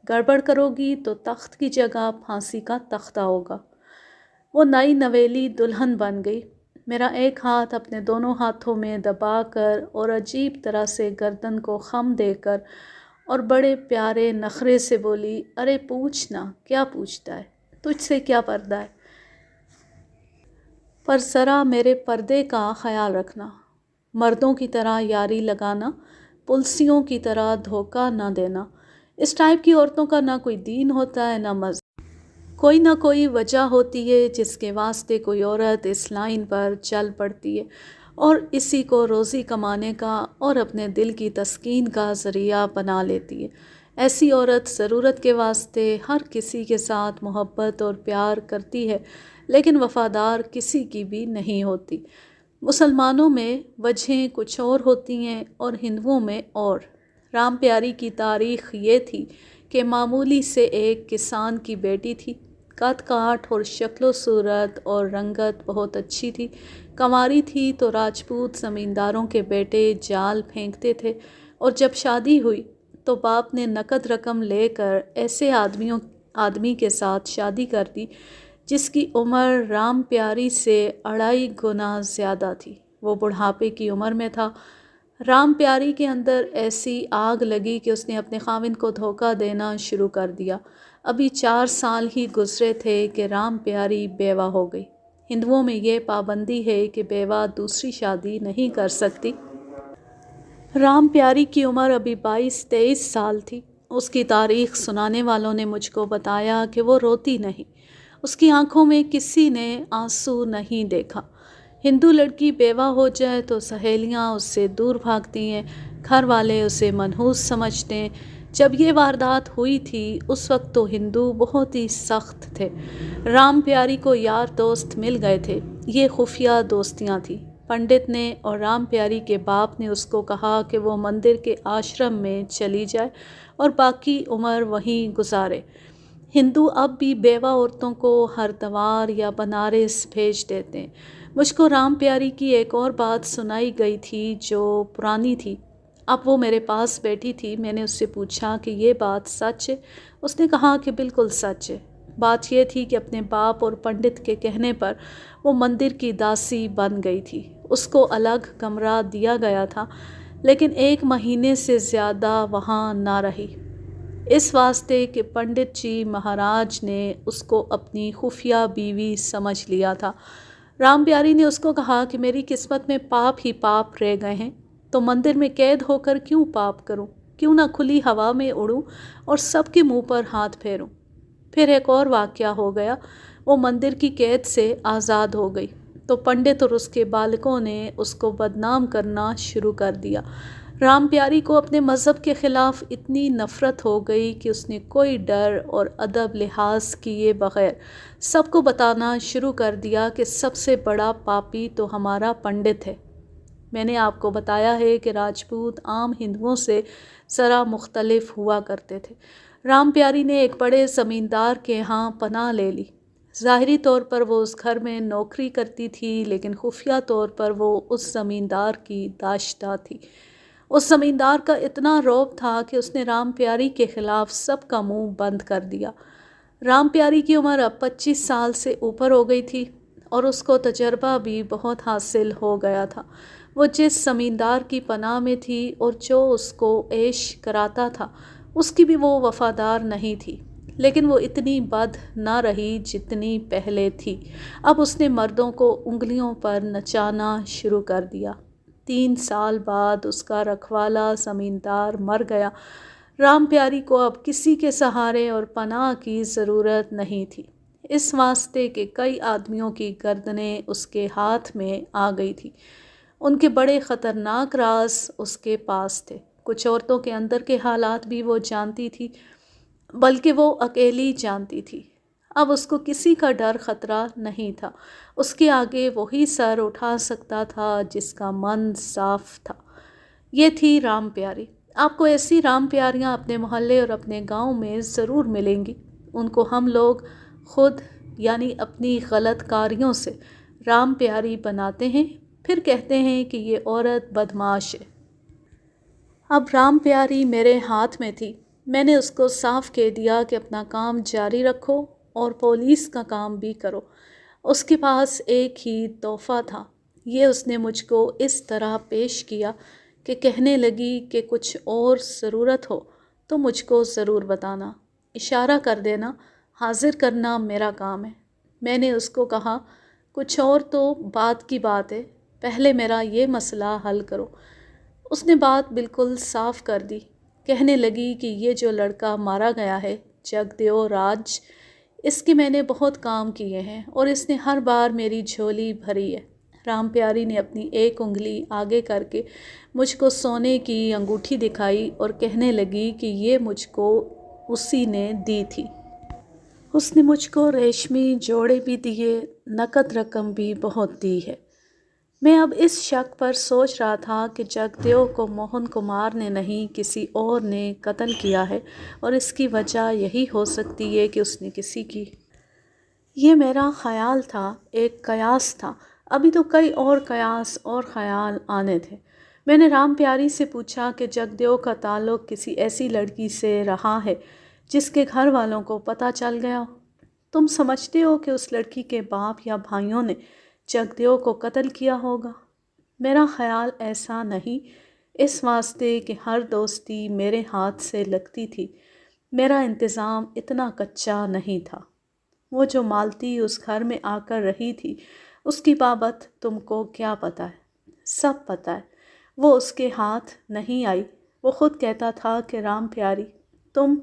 [SPEAKER 1] گڑبڑ کرو گی تو تخت کی جگہ پھانسی کا تختہ ہوگا۔ وہ نئی نویلی دلہن بن گئی۔ میرا ایک ہاتھ اپنے دونوں ہاتھوں میں دبا کر اور عجیب طرح سے گردن کو خم دے کر اور بڑے پیارے نخرے سے بولی، ارے پوچھنا، کیا پوچھتا ہے؟ تجھ سے کیا پردہ ہے؟ پر ذرا میرے پردے کا خیال رکھنا، مردوں کی طرح یاری لگانا، پلسیوں کی طرح دھوکہ نہ دینا۔ اس ٹائپ کی عورتوں کا نہ کوئی دین ہوتا ہے نہ مذہب۔ کوئی نہ کوئی وجہ ہوتی ہے جس کے واسطے کوئی عورت اس لائن پر چل پڑتی ہے اور اسی کو روزی کمانے کا اور اپنے دل کی تسکین کا ذریعہ بنا لیتی ہے۔ ایسی عورت ضرورت کے واسطے ہر کسی کے ساتھ محبت اور پیار کرتی ہے، لیکن وفادار کسی کی بھی نہیں ہوتی۔ مسلمانوں میں وجہیں کچھ اور ہوتی ہیں اور ہندوؤں میں اور۔ رام پیاری کی تاریخ یہ تھی کہ معمولی سے ایک کسان کی بیٹی تھی، قد کاٹ اور شکل و صورت اور رنگت بہت اچھی تھی، کنواری تھی تو راجپوت زمینداروں کے بیٹے جال پھینکتے تھے، اور جب شادی ہوئی تو باپ نے نقد رقم لے کر ایسے آدمی کے ساتھ شادی کر دی جس کی عمر رام پیاری سے 2.5 گنا زیادہ تھی۔ وہ بڑھاپے کی عمر میں تھا۔ رام پیاری کے اندر ایسی آگ لگی کہ اس نے اپنے خاوند کو دھوکہ دینا شروع کر دیا۔ ابھی 4 سال ہی گزرے تھے کہ رام پیاری بیوہ ہو گئی۔ ہندوؤں میں یہ پابندی ہے کہ بیوہ دوسری شادی نہیں کر سکتی۔ رام پیاری کی عمر ابھی 22-23 سال تھی۔ اس کی تاریخ سنانے والوں نے مجھ کو بتایا کہ وہ روتی نہیں، اس کی آنکھوں میں کسی نے آنسو نہیں دیکھا۔ ہندو لڑکی بیوہ ہو جائے تو سہیلیاں اس سے دور بھاگتی ہیں، گھر والے اسے منحوس سمجھتے ہیں۔ جب یہ واردات ہوئی تھی اس وقت تو ہندو بہت ہی سخت تھے۔ رام پیاری کو یار دوست مل گئے تھے، یہ خفیہ دوستیاں تھیں۔ پنڈت نے اور رام پیاری کے باپ نے اس کو کہا کہ وہ مندر کے آشرم میں چلی جائے اور باقی عمر وہیں گزارے۔ ہندو اب بھی بیوہ عورتوں کو ہردوار یا بنارس بھیج دیتے ہیں۔ مجھ کو رام پیاری کی ایک اور بات سنائی گئی تھی جو پرانی تھی۔ اب وہ میرے پاس بیٹھی تھی، میں نے اس سے پوچھا کہ یہ بات سچ ہے؟ اس نے کہا کہ بالکل سچ ہے۔ بات یہ تھی کہ اپنے باپ اور پنڈت کے کہنے پر وہ مندر کی داسی بن گئی تھی۔ اس کو الگ کمرہ دیا گیا تھا، لیکن 1 مہینے سے زیادہ وہاں نہ رہی، اس واسطے کہ پنڈت جی مہاراج نے اس کو اپنی خفیہ بیوی سمجھ لیا تھا۔ رام پیاری نے اس کو کہا کہ میری قسمت میں پاپ ہی پاپ رہ گئے ہیں، تو مندر میں قید ہو کر کیوں پاپ کروں؟ کیوں نہ کھلی ہوا میں اڑوں اور سب کے منہ پر ہاتھ پھیروں؟ پھر ایک اور واقعہ ہو گیا، وہ مندر کی قید سے آزاد ہو گئی تو پنڈت اور اس کے بالکوں نے اس کو بدنام کرنا شروع کر دیا۔ رام پیاری کو اپنے مذہب کے خلاف اتنی نفرت ہو گئی کہ اس نے کوئی ڈر اور ادب لحاظ کیے بغیر سب کو بتانا شروع کر دیا کہ سب سے بڑا پاپی تو ہمارا پنڈت ہے۔ میں نے آپ کو بتایا ہے کہ راجپوت عام ہندوؤں سے ذرا مختلف ہوا کرتے تھے۔ رام پیاری نے ایک بڑے زمیندار کے ہاں پناہ لے لی۔ ظاہری طور پر وہ اس گھر میں نوکری کرتی تھی، لیکن خفیہ طور پر وہ اس زمیندار کی داشتہ تھی۔ اس زمیندار کا اتنا رعب تھا کہ اس نے رام پیاری کے خلاف سب کا منہ بند کر دیا۔ رام پیاری کی عمر اب 25 سال سے اوپر ہو گئی تھی اور اس کو تجربہ بھی بہت حاصل ہو گیا تھا۔ وہ جس زمیندار کی پناہ میں تھی اور جو اس کو عیش کراتا تھا، اس کی بھی وہ وفادار نہیں تھی، لیکن وہ اتنی بد نہ رہی جتنی پہلے تھی۔ اب اس نے مردوں کو انگلیوں پر نچانا شروع کر دیا۔ 3 سال بعد اس کا رکھوالا زمیندار مر گیا۔ رام پیاری کو اب کسی کے سہارے اور پناہ کی ضرورت نہیں تھی، اس واسطے کہ کئی آدمیوں کی گردنیں اس کے ہاتھ میں آ گئی تھی۔ ان کے بڑے خطرناک راز اس کے پاس تھے۔ کچھ عورتوں کے اندر کے حالات بھی وہ جانتی تھی، بلکہ وہ اکیلی جانتی تھی۔ اب اس کو کسی کا ڈر خطرہ نہیں تھا۔ اس کے آگے وہی سر اٹھا سکتا تھا جس کا من صاف تھا۔ یہ تھی رام پیاری۔ آپ کو ایسی رام پیاریاں اپنے محلے اور اپنے گاؤں میں ضرور ملیں گی۔ ان کو ہم لوگ خود یعنی اپنی غلط کاریوں سے رام پیاری بناتے ہیں، پھر کہتے ہیں کہ یہ عورت بدمعاش ہے۔ اب رام پیاری میرے ہاتھ میں تھی۔ میں نے اس کو صاف کہہ دیا کہ اپنا کام جاری رکھو اور پولیس کا کام بھی کرو۔ اس کے پاس ایک ہی تحفہ تھا، یہ اس نے مجھ کو اس طرح پیش کیا کہ کہنے لگی کہ کچھ اور ضرورت ہو تو مجھ کو ضرور بتانا، اشارہ کر دینا، حاضر کرنا میرا کام ہے۔ میں نے اس کو کہا کچھ اور تو بعد کی بات ہے، پہلے میرا یہ مسئلہ حل کرو۔ اس نے بات بالکل صاف کر دی، کہنے لگی کہ یہ جو لڑکا مارا گیا ہے جگدیو راج، اس کے میں نے بہت کام کیے ہیں اور اس نے ہر بار میری جھولی بھری ہے۔ رام پیاری نے اپنی ایک انگلی آگے کر کے مجھ کو سونے کی انگوٹھی دکھائی اور کہنے لگی کہ یہ مجھ کو اسی نے دی تھی۔ اس نے مجھ کو ریشمی جوڑے بھی دیے، نقد رقم بھی بہت دی ہے۔ میں اب اس شک پر سوچ رہا تھا کہ جگدیو کو موہن کمار نے نہیں کسی اور نے قتل کیا ہے، اور اس کی وجہ یہی ہو سکتی ہے کہ اس نے کسی کی۔ یہ میرا خیال تھا، ایک قیاس تھا، ابھی تو کئی اور قیاس اور خیال آنے تھے۔ میں نے رام پیاری سے پوچھا کہ جگدیو کا تعلق کسی ایسی لڑکی سے رہا ہے جس کے گھر والوں کو پتہ چل گیا ہو؟ تم سمجھتے ہو کہ اس لڑکی کے باپ یا بھائیوں نے جگدیو کو قتل کیا ہوگا؟ میرا خیال ایسا نہیں، اس واسطے کہ ہر دوستی میرے ہاتھ سے لگتی تھی، میرا انتظام اتنا کچا نہیں تھا۔ وہ جو مالتی اس گھر میں آ کر رہی تھی، اس کی بابت تم کو کیا پتہ ہے؟ سب پتہ ہے۔ وہ اس کے ہاتھ نہیں آئی۔ وہ خود کہتا تھا کہ رام پیاری، تم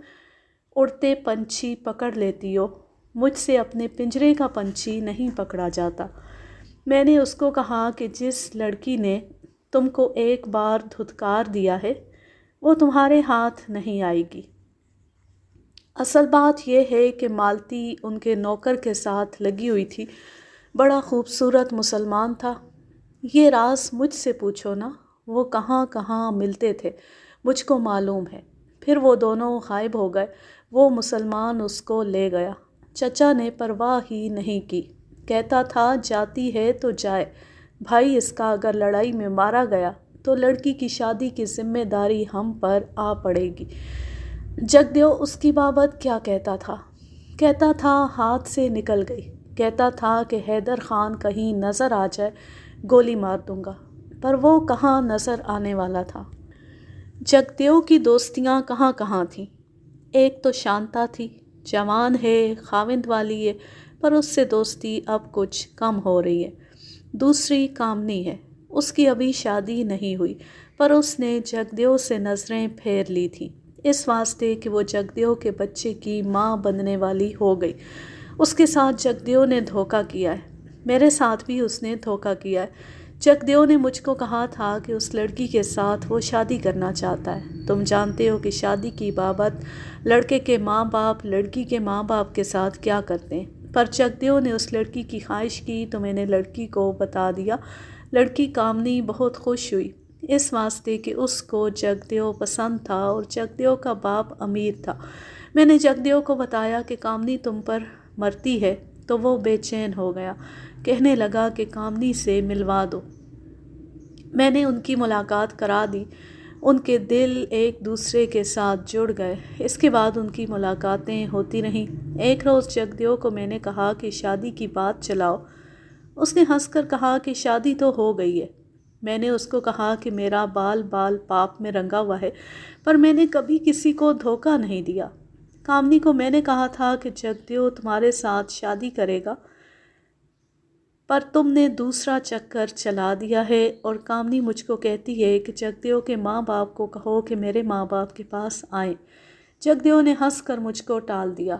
[SPEAKER 1] اڑتے پنچھی پکڑ لیتی ہو، مجھ سے اپنے پنجرے کا پنچھی نہیں پکڑا جاتا۔ میں نے اس کو کہا کہ جس لڑکی نے تم کو ایک بار دھتکار دیا ہے وہ تمہارے ہاتھ نہیں آئے گی۔ اصل بات یہ ہے کہ مالتی ان کے نوکر کے ساتھ لگی ہوئی تھی، بڑا خوبصورت مسلمان تھا۔ یہ راز مجھ سے پوچھو نا، وہ کہاں کہاں ملتے تھے مجھ کو معلوم ہے۔ پھر وہ دونوں غائب ہو گئے، وہ مسلمان اس کو لے گیا۔ چچا نے پرواہ ہی نہیں کی، کہتا تھا جاتی ہے تو جائے، بھائی اس کا اگر لڑائی میں مارا گیا تو لڑکی کی شادی کی ذمہ داری ہم پر آ پڑے گی۔ جگدیو اس کی بابت کیا کہتا تھا؟ کہتا تھا ہاتھ سے نکل گئی، کہتا تھا کہ حیدر خان کہیں نظر آ جائے گولی مار دوں گا، پر وہ کہاں نظر آنے والا تھا۔ جگدیو کی دوستیاں کہاں کہاں تھیں۔ ایک تو شانتا تھی، جوان ہے، خاوند والی ہے، پر اس سے دوستی اب کچھ کم ہو رہی ہے۔ دوسری کامنی ہے، اس کی ابھی شادی نہیں ہوئی، پر اس نے جگدیو سے نظریں پھیر لی تھیں، اس واسطے کہ وہ جگدیو کے بچے کی ماں بننے والی ہو گئی۔ اس کے ساتھ جگدیو نے دھوکہ کیا ہے، میرے ساتھ بھی اس نے دھوکہ کیا ہے۔ جگدیو نے مجھ کو کہا تھا کہ اس لڑکی کے ساتھ وہ شادی کرنا چاہتا ہے۔ تم جانتے ہو کہ شادی کی بابت لڑکے کے ماں باپ لڑکی کے ماں باپ کے ساتھ کیا کرتے ہیں، پر جگدیو نے اس لڑکی کی خواہش کی تو میں نے لڑکی کو بتا دیا۔ لڑکی کامنی بہت خوش ہوئی، اس واسطے کہ اس کو جگدیو پسند تھا اور جگدیو کا باپ امیر تھا۔ میں نے جگدیو کو بتایا کہ کامنی تم پر مرتی ہے تو وہ بے چین ہو گیا، کہنے لگا کہ کامنی سے ملوا دو۔ میں نے ان کی ملاقات کرا دی، ان کے دل ایک دوسرے کے ساتھ جڑ گئے۔ اس کے بعد ان کی ملاقاتیں ہوتی رہیں۔ ایک روز جگدیو کو میں نے کہا کہ شادی کی بات چلاؤ۔ اس نے ہنس کر کہا کہ شادی تو ہو گئی ہے۔ میں نے اس کو کہا کہ میرا بال بال پاپ میں رنگا ہوا ہے، پر میں نے کبھی کسی کو دھوکہ نہیں دیا۔ کامنی کو میں نے کہا تھا کہ جگدیو تمہارے ساتھ شادی کرے گا، پر تم نے دوسرا چکر چلا دیا ہے، اور کامنی مجھ کو کہتی ہے کہ جگدیو کے ماں باپ کو کہو کہ میرے ماں باپ کے پاس آئیں۔ جگدیو نے ہنس کر مجھ کو ٹال دیا،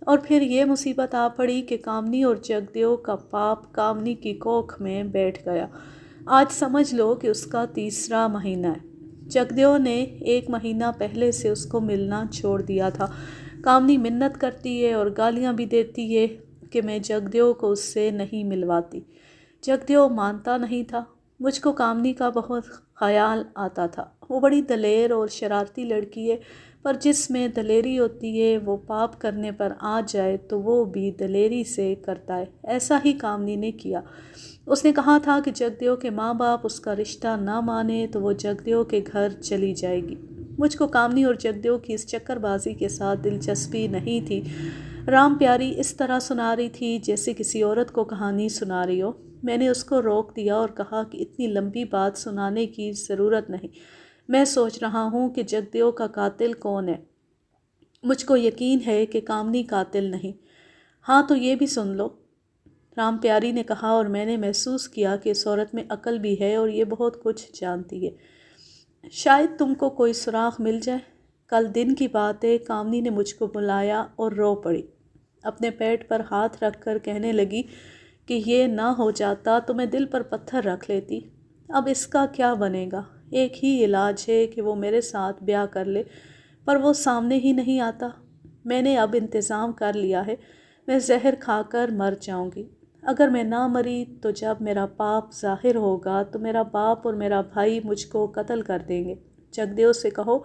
[SPEAKER 1] اور پھر یہ مصیبت آ پڑی کہ کامنی اور جگدیو کا باپ کامنی کی کوکھ میں بیٹھ گیا۔ آج سمجھ لو کہ اس کا تیسرا مہینہ ہے۔ جگدیو نے 1 مہینہ پہلے سے اس کو ملنا چھوڑ دیا تھا۔ کامنی منت کرتی ہے اور گالیاں بھی دیتی ہے کہ میں جگدیو کو اس سے نہیں ملواتی۔ جگدیو مانتا نہیں تھا۔ مجھ کو کامنی کا بہت خیال آتا تھا۔ وہ بڑی دلیر اور شرارتی لڑکی ہے، پر جس میں دلیری ہوتی ہے وہ پاپ کرنے پر آ جائے تو وہ بھی دلیری سے کرتا ہے۔ ایسا ہی کامنی نے کیا۔ اس نے کہا تھا کہ جگدیو کے ماں باپ اس کا رشتہ نہ مانے تو وہ جگدیو کے گھر چلی جائے گی۔ مجھ کو کامنی اور جگدیو کی اس چکر بازی کے ساتھ دلچسپی نہیں تھی۔ رام پیاری اس طرح سنا رہی تھی جیسے کسی عورت کو کہانی سنا رہی ہو۔ میں نے اس کو روک دیا اور کہا کہ اتنی لمبی بات سنانے کی ضرورت نہیں، میں سوچ رہا ہوں کہ جگدیو کا قاتل کون ہے۔ مجھ کو یقین ہے کہ کامنی قاتل نہیں۔ ہاں تو یہ بھی سن لو، رام پیاری نے کہا، اور میں نے محسوس کیا کہ اس عورت میں عقل بھی ہے اور یہ بہت کچھ جانتی ہے۔ شاید تم کو کوئی سراغ مل جائے۔ کل دن کی بات ہے، کامنی نے مجھ کو بلایا اور رو پڑی، اپنے پیٹ پر ہاتھ رکھ کر کہنے لگی کہ یہ نہ ہو جاتا تو میں دل پر پتھر رکھ لیتی۔ اب اس کا کیا بنے گا؟ ایک ہی علاج ہے کہ وہ میرے ساتھ بیاہ کر لے، پر وہ سامنے ہی نہیں آتا۔ میں نے اب انتظام کر لیا ہے، میں زہر کھا کر مر جاؤں گی۔ اگر میں نہ مری تو جب میرا پاپ ظاہر ہوگا تو میرا باپ اور میرا بھائی مجھ کو قتل کر دیں گے۔ جگدیو سے کہو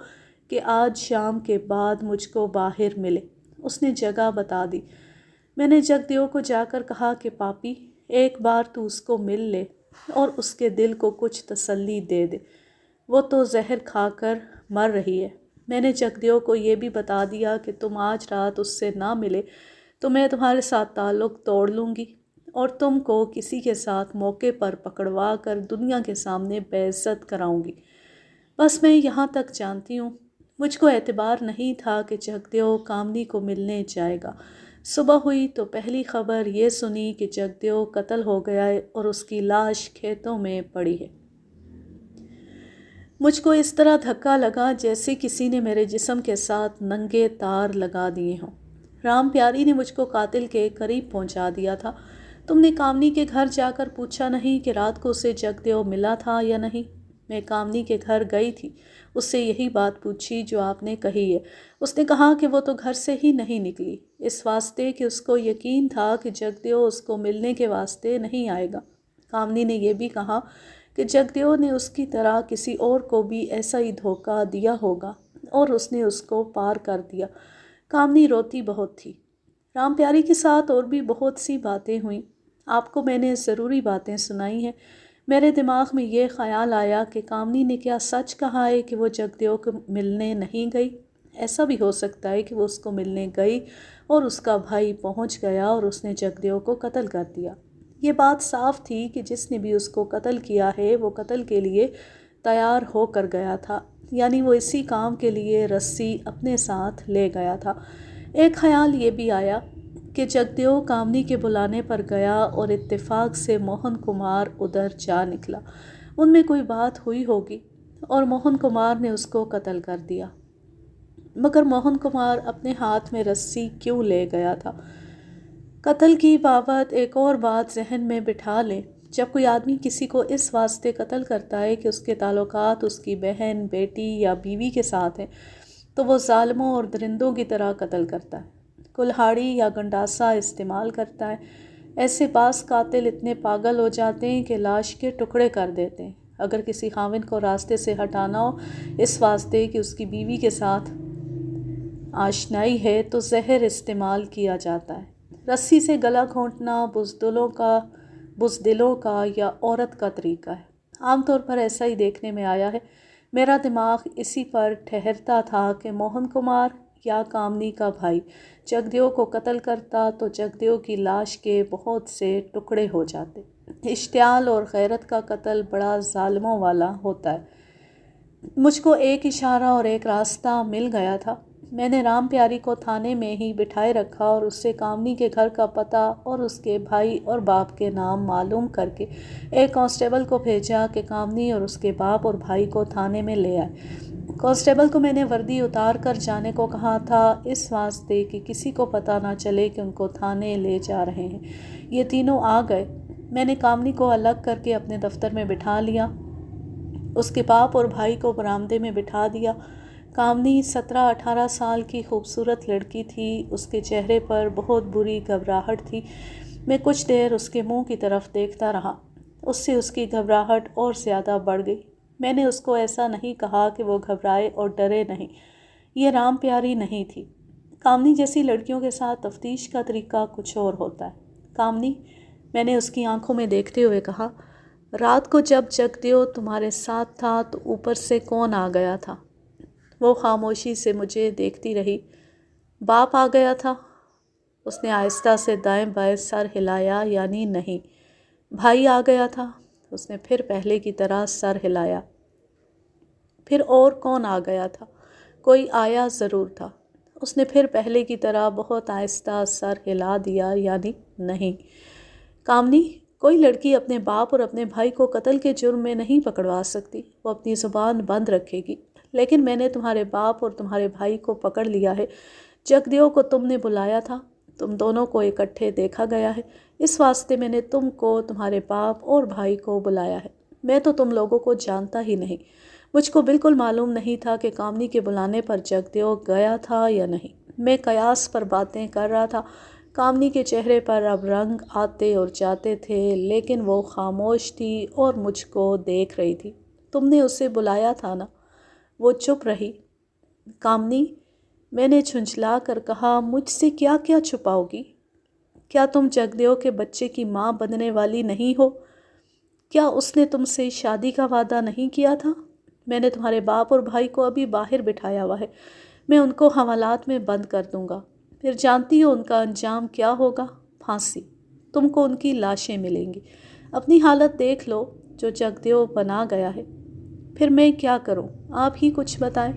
[SPEAKER 1] کہ آج شام کے بعد مجھ کو باہر ملے۔ اس نے جگہ بتا دی۔ میں نے جگدیو کو جا کر کہا کہ پاپی، ایک بار تو اس کو مل لے اور اس کے دل کو کچھ تسلی دے دے، وہ تو زہر کھا کر مر رہی ہے۔ میں نے جگدیو کو یہ بھی بتا دیا کہ تم آج رات اس سے نہ ملے تو میں تمہارے ساتھ تعلق توڑ لوں گی اور تم کو کسی کے ساتھ موقع پر پکڑوا کر دنیا کے سامنے بے عزت کراؤں گی۔ بس میں یہاں تک جانتی ہوں۔ مجھ کو اعتبار نہیں تھا کہ جگدیو کامنی کو ملنے جائے گا۔ صبح ہوئی تو پہلی خبر یہ سنی کہ جگدیو قتل ہو گیا ہے اور اس کی لاش کھیتوں میں پڑی ہے۔ مجھ کو اس طرح دھکا لگا جیسے کسی نے میرے جسم کے ساتھ ننگے تار لگا دیے ہوں۔ رام پیاری نے مجھ کو قاتل کے قریب پہنچا دیا تھا۔ تم نے کامنی کے گھر جا کر پوچھا نہیں کہ رات کو اسے جگدیو ملا تھا یا نہیں؟ میں کامنی کے گھر گئی تھی، اس سے یہی بات پوچھی جو آپ نے کہی ہے۔ اس نے کہا کہ وہ تو گھر سے ہی نہیں نکلی، اس واسطے کہ اس کو یقین تھا کہ جگدیو اس کو ملنے کے واسطے نہیں آئے گا۔ کامنی نے یہ بھی کہا کہ جگدیو نے اس کی طرح کسی اور کو بھی ایسا ہی دھوکہ دیا ہوگا اور اس نے اس کو پار کر دیا۔ کامنی روتی بہت تھی۔ رام پیاری کے ساتھ اور بھی بہت سی باتیں ہوئیں۔ آپ کو میں نے ضروری باتیں سنائی ہیں۔ میرے دماغ میں یہ خیال آیا کہ کامنی نے کیا سچ کہا ہے کہ وہ جگدیو کو ملنے نہیں گئی؟ ایسا بھی ہو سکتا ہے کہ وہ اس کو ملنے گئی اور اس کا بھائی پہنچ گیا اور اس نے جگدیو کو قتل کر دیا۔ یہ بات صاف تھی کہ جس نے بھی اس کو قتل کیا ہے وہ قتل کے لیے تیار ہو کر گیا تھا، یعنی وہ اسی کام کے لیے رسی اپنے ساتھ لے گیا تھا۔ ایک خیال یہ بھی آیا کہ جگدیو کامنی کے بلانے پر گیا اور اتفاق سے موہن کمار ادھر جا نکلا۔ ان میں کوئی بات ہوئی ہوگی اور موہن کمار نے اس کو قتل کر دیا۔ مگر موہن کمار اپنے ہاتھ میں رسی کیوں لے گیا تھا؟ قتل کی بابت ایک اور بات ذہن میں بٹھا لیں۔ جب کوئی آدمی کسی کو اس واسطے قتل کرتا ہے کہ اس کے تعلقات اس کی بہن، بیٹی یا بیوی کے ساتھ ہیں، تو وہ ظالموں اور درندوں کی طرح قتل کرتا ہے، کلہاڑی یا گنڈاسا استعمال کرتا ہے۔ ایسے بعض قاتل اتنے پاگل ہو جاتے ہیں کہ لاش کے ٹکڑے کر دیتے ہیں۔ اگر کسی خاوند کو راستے سے ہٹانا ہو اس واسطے کہ اس کی بیوی کے ساتھ آشنائی ہے تو زہر استعمال کیا جاتا ہے۔ رسی سے گلا گھونٹنا بزدلوں کا یا عورت کا طریقہ ہے۔ عام طور پر ایسا ہی دیکھنے میں آیا ہے۔ میرا دماغ اسی پر ٹھہرتا تھا کہ موہن کمار یا کامنی کا بھائی جگدیو کو قتل کرتا تو جگدیو کی لاش کے بہت سے ٹکڑے ہو جاتے۔ اشتعال اور غیرت کا قتل بڑا ظالموں والا ہوتا ہے۔ مجھ کو ایک اشارہ اور ایک راستہ مل گیا تھا۔ میں نے رام پیاری کو تھانے میں ہی بٹھائے رکھا اور اس سے کامنی کے گھر کا پتہ اور اس کے بھائی اور باپ کے نام معلوم کر کے ایک کانسٹیبل کو بھیجا کہ کامنی اور اس کے باپ اور بھائی کو تھانے میں لے آئے۔ کانسٹیبل کو میں نے وردی اتار کر جانے کو کہا تھا، اس واسطے کہ کسی کو پتہ نہ چلے کہ ان کو تھانے لے جا رہے ہیں۔ یہ تینوں آ گئے۔ میں نے کامنی کو الگ کر کے اپنے دفتر میں بٹھا لیا، اس کے باپ اور بھائی کو برآمدے میں بٹھا دیا۔ کامنی 17-18 سال کی خوبصورت لڑکی تھی، اس کے چہرے پر بہت بری گھبراہٹ تھی۔ میں کچھ دیر اس کے منہ کی طرف دیکھتا رہا، اس سے اس کی گھبراہٹ اور زیادہ بڑھ گئی۔ میں نے اس کو ایسا نہیں کہا کہ وہ گھبرائے اور ڈرے نہیں، یہ رام پیاری نہیں تھی۔ کامنی جیسی لڑکیوں کے ساتھ تفتیش کا طریقہ کچھ اور ہوتا ہے۔ کامنی، میں نے اس کی آنکھوں میں دیکھتے ہوئے کہا، رات کو جب جگدیو تمہارے ساتھ تھا تو اوپر سے کون آ گیا تھا؟ وہ خاموشی سے مجھے دیکھتی رہی۔ باپ آ گیا تھا۔ اس نے آہستہ سے دائیں بائیں سر ہلایا، یعنی نہیں۔ بھائی آ گیا تھا۔ اس نے پھر پہلے کی طرح سر ہلایا۔ پھر اور کون آ گیا تھا؟ کوئی آیا ضرور تھا۔ اس نے پھر پہلے کی طرح بہت آہستہ سر ہلا دیا، یعنی نہیں۔ کامنی، کوئی لڑکی اپنے باپ اور اپنے بھائی کو قتل کے جرم میں نہیں پکڑوا سکتی، وہ اپنی زبان بند رکھے گی۔ لیکن میں نے تمہارے باپ اور تمہارے بھائی کو پکڑ لیا ہے۔ جگدیو کو تم نے بلایا تھا، تم دونوں کو اکٹھے دیکھا گیا ہے، اس واسطے میں نے تم کو، تمہارے باپ اور بھائی کو بلایا ہے۔ میں تو تم لوگوں کو جانتا ہی نہیں۔ مجھ کو بالکل معلوم نہیں تھا کہ کامنی کے بلانے پر جگدیو گیا تھا یا نہیں۔ میں قیاس پر باتیں کر رہا تھا۔ کامنی کے چہرے پر اب رنگ آتے اور جاتے تھے، لیکن وہ خاموش تھی اور مجھ کو دیکھ رہی تھی۔ تم نے اسے بلایا تھا نا؟ وہ چپ رہی۔ کامنی، میں نے جھنجھلا کر کہا، مجھ سے کیا کیا چھپاؤ گی؟ کیا تم جگدیو کے بچے کی ماں بننے والی نہیں ہو؟ کیا اس نے تم سے شادی کا وعدہ نہیں کیا تھا؟ میں نے تمہارے باپ اور بھائی کو ابھی باہر بٹھایا ہوا ہے، میں ان کو حوالات میں بند کر دوں گا۔ پھر جانتی ہو ان کا انجام کیا ہوگا؟ پھانسی۔ تم کو ان کی لاشیں ملیں گی۔ اپنی حالت دیکھ لو جو جگدیو بنا گیا ہے۔ پھر میں کیا کروں؟ آپ ہی کچھ بتائیں۔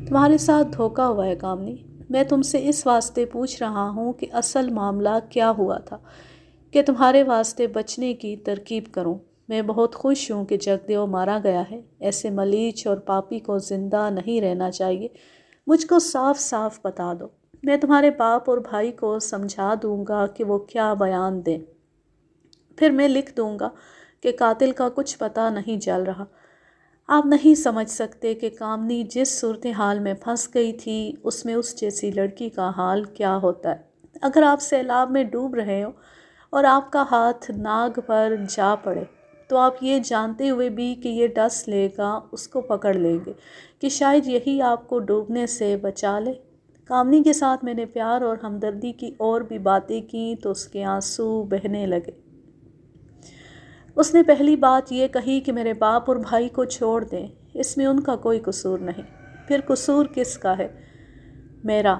[SPEAKER 1] تمہارے ساتھ دھوکا ہوا ہے کامنی۔ میں تم سے اس واسطے پوچھ رہا ہوں کہ اصل معاملہ کیا ہوا تھا، کہ تمہارے واسطے بچنے کی ترکیب کروں۔ میں بہت خوش ہوں کہ جگدیو مارا گیا ہے۔ ایسے ملیچ اور پاپی کو زندہ نہیں رہنا چاہیے۔ مجھ کو صاف صاف بتا دو۔ میں تمہارے باپ اور بھائی کو سمجھا دوں گا کہ وہ کیا بیان دیں۔ پھر میں لکھ دوں گا کہ قاتل کا کچھ پتہ نہیں چل رہا۔ آپ نہیں سمجھ سکتے کہ کامنی جس صورتحال میں پھنس گئی تھی، اس میں اس جیسی لڑکی کا حال کیا ہوتا ہے۔ اگر آپ سیلاب میں ڈوب رہے ہو اور آپ کا ہاتھ ناگ پر جا پڑے تو آپ یہ جانتے ہوئے بھی کہ یہ ڈس لے گا، اس کو پکڑ لیں گے کہ شاید یہی آپ کو ڈوبنے سے بچا لے۔ کامنی کے ساتھ میں نے پیار اور ہمدردی کی اور بھی باتیں کیں تو اس کے آنسو بہنے لگے۔ اس نے پہلی بات یہ کہی کہ میرے باپ اور بھائی کو چھوڑ دیں، اس میں ان کا کوئی قصور نہیں۔ پھر قصور کس کا ہے؟ میرا۔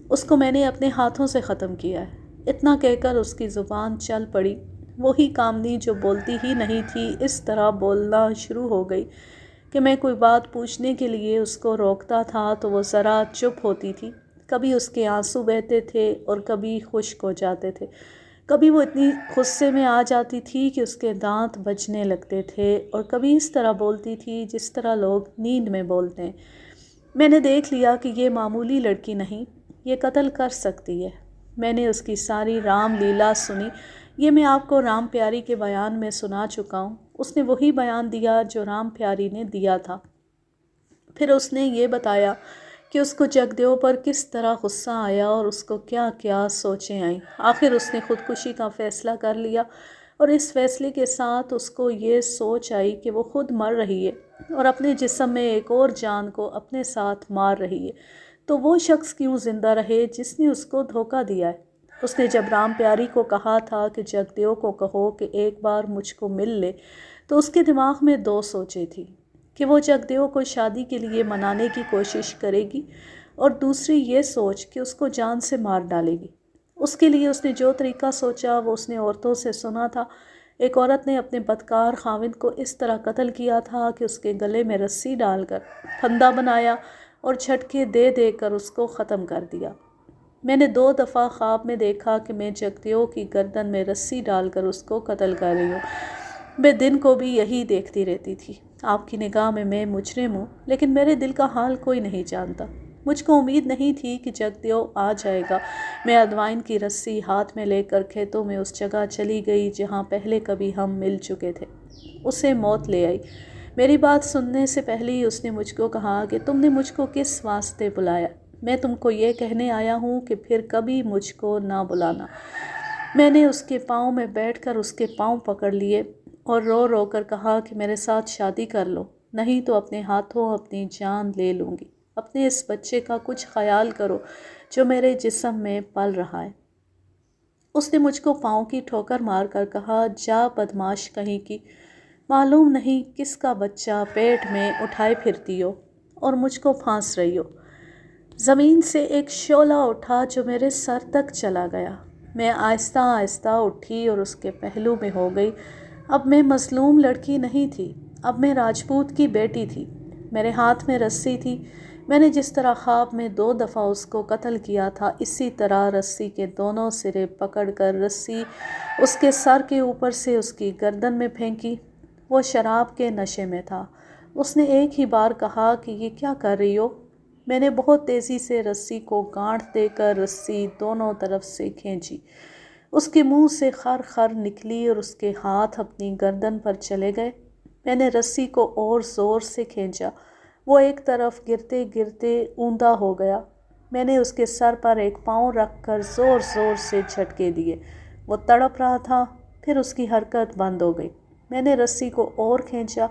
[SPEAKER 1] اس کو میں نے اپنے ہاتھوں سے ختم کیا ہے۔ اتنا کہہ کر اس کی زبان چل پڑی۔ وہی کامنی جو بولتی ہی نہیں تھی، اس طرح بولنا شروع ہو گئی کہ میں کوئی بات پوچھنے کے لیے اس کو روکتا تھا تو وہ ذرا چپ ہوتی تھی۔ کبھی اس کے آنسو بہتے تھے اور کبھی خشک ہو جاتے تھے۔ کبھی وہ اتنی غصے میں آ جاتی تھی کہ اس کے دانت بجنے لگتے تھے، اور کبھی اس طرح بولتی تھی جس طرح لوگ نیند میں بولتے ہیں۔ میں نے دیکھ لیا کہ یہ معمولی لڑکی نہیں، یہ قتل کر سکتی ہے۔ میں نے اس کی ساری رام لیلا سنی۔ یہ میں آپ کو رام پیاری کے بیان میں سنا چکا ہوں۔ اس نے وہی بیان دیا جو رام پیاری نے دیا تھا۔ پھر اس نے یہ بتایا کہ اس کو جگدیو پر کس طرح غصہ آیا اور اس کو کیا کیا سوچیں آئیں۔ آخر اس نے خودکشی کا فیصلہ کر لیا، اور اس فیصلے کے ساتھ اس کو یہ سوچ آئی کہ وہ خود مر رہی ہے اور اپنے جسم میں ایک اور جان کو اپنے ساتھ مار رہی ہے، تو وہ شخص کیوں زندہ رہے جس نے اس کو دھوکہ دیا ہے۔ اس نے جب رام پیاری کو کہا تھا کہ جگدیو کو کہو کہ ایک بار مجھ کو مل لے، تو اس کے دماغ میں دو سوچیں تھیں کہ وہ جگدیو کو شادی کے لیے منانے کی کوشش کرے گی، اور دوسری یہ سوچ کہ اس کو جان سے مار ڈالے گی۔ اس کے لیے اس نے جو طریقہ سوچا وہ اس نے عورتوں سے سنا تھا۔ ایک عورت نے اپنے بدکار خاوند کو اس طرح قتل کیا تھا کہ اس کے گلے میں رسی ڈال کر پھندا بنایا اور جھٹکے دے دے کر اس کو ختم کر دیا۔ میں نے 2 دفعہ خواب میں دیکھا کہ میں جگدیو کی گردن میں رسی ڈال کر اس کو قتل کر رہی ہوں۔ میں دن کو بھی یہی دیکھتی رہتی تھی۔ آپ کی نگاہ میں مجرم ہوں، لیکن میرے دل کا حال کوئی نہیں جانتا۔ مجھ کو امید نہیں تھی کہ جگدیو آ جائے گا۔ میں ادوائن کی رسی ہاتھ میں لے کر کھیتوں میں اس جگہ چلی گئی جہاں پہلے کبھی ہم مل چکے تھے۔ اسے موت لے آئی۔ میری بات سننے سے پہلے ہی اس نے مجھ کو کہا کہ تم نے مجھ کو کس واسطے بلایا؟ میں تم کو یہ کہنے آیا ہوں کہ پھر کبھی مجھ کو نہ بلانا۔ میں نے اس کے پاؤں میں بیٹھ کر اس کے پاؤں پکڑ لیے اور رو رو کر کہا کہ میرے ساتھ شادی کر لو، نہیں تو اپنے ہاتھوں اپنی جان لے لوں گی۔ اپنے اس بچے کا کچھ خیال کرو جو میرے جسم میں پل رہا ہے۔ اس نے مجھ کو پاؤں کی ٹھوکر مار کر کہا، جا بدماش کہیں کی، معلوم نہیں کس کا بچہ پیٹ میں اٹھائے پھرتی ہو اور مجھ کو پھانس رہی ہو۔ زمین سے ایک شعلہ اٹھا جو میرے سر تک چلا گیا۔ میں آہستہ آہستہ اٹھی اور اس کے پہلو میں ہو گئی۔ اب میں مظلوم لڑکی نہیں تھی، اب میں راجپوت کی بیٹی تھی۔ میرے ہاتھ میں رسی تھی۔ میں نے جس طرح خواب میں 2 دفعہ اس کو قتل کیا تھا، اسی طرح رسی کے دونوں سرے پکڑ کر رسی اس کے سر کے اوپر سے اس کی گردن میں پھینکی۔ وہ شراب کے نشے میں تھا۔ اس نے ایک ہی بار کہا کہ یہ کیا کر رہی ہو؟ میں نے بہت تیزی سے رسی کو گانٹھ دے کر رسی دونوں طرف سے کھینچی۔ اس کے منہ سے خر خر نکلی اور اس کے ہاتھ اپنی گردن پر چلے گئے۔ میں نے رسی کو اور زور سے کھینچا۔ وہ ایک طرف گرتے گرتے اوندا ہو گیا۔ میں نے اس کے سر پر ایک پاؤں رکھ کر زور زور سے جھٹکے دیے۔ وہ تڑپ رہا تھا، پھر اس کی حرکت بند ہو گئی۔ میں نے رسی کو اور کھینچا۔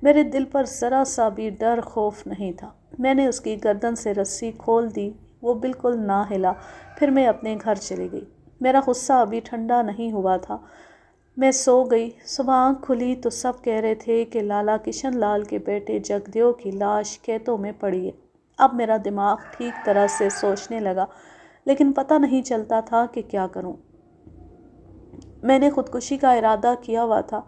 [SPEAKER 1] میرے دل پر ذرا سا بھی ڈر خوف نہیں تھا۔ میں نے اس کی گردن سے رسی کھول دی۔ وہ بالکل نہ ہلا۔ پھر میں اپنے گھر چلی گئی۔ میرا غصہ ابھی ٹھنڈا نہیں ہوا تھا۔ میں سو گئی۔ صبح آنکھ کھلی تو سب کہہ رہے تھے کہ لالا کشن لال کے بیٹے جگدیو کی لاش کھیتوں میں پڑی ہے۔ اب میرا دماغ ٹھیک طرح سے سوچنے لگا، لیکن پتہ نہیں چلتا تھا کہ کیا کروں۔ میں نے خودکشی کا ارادہ کیا ہوا تھا،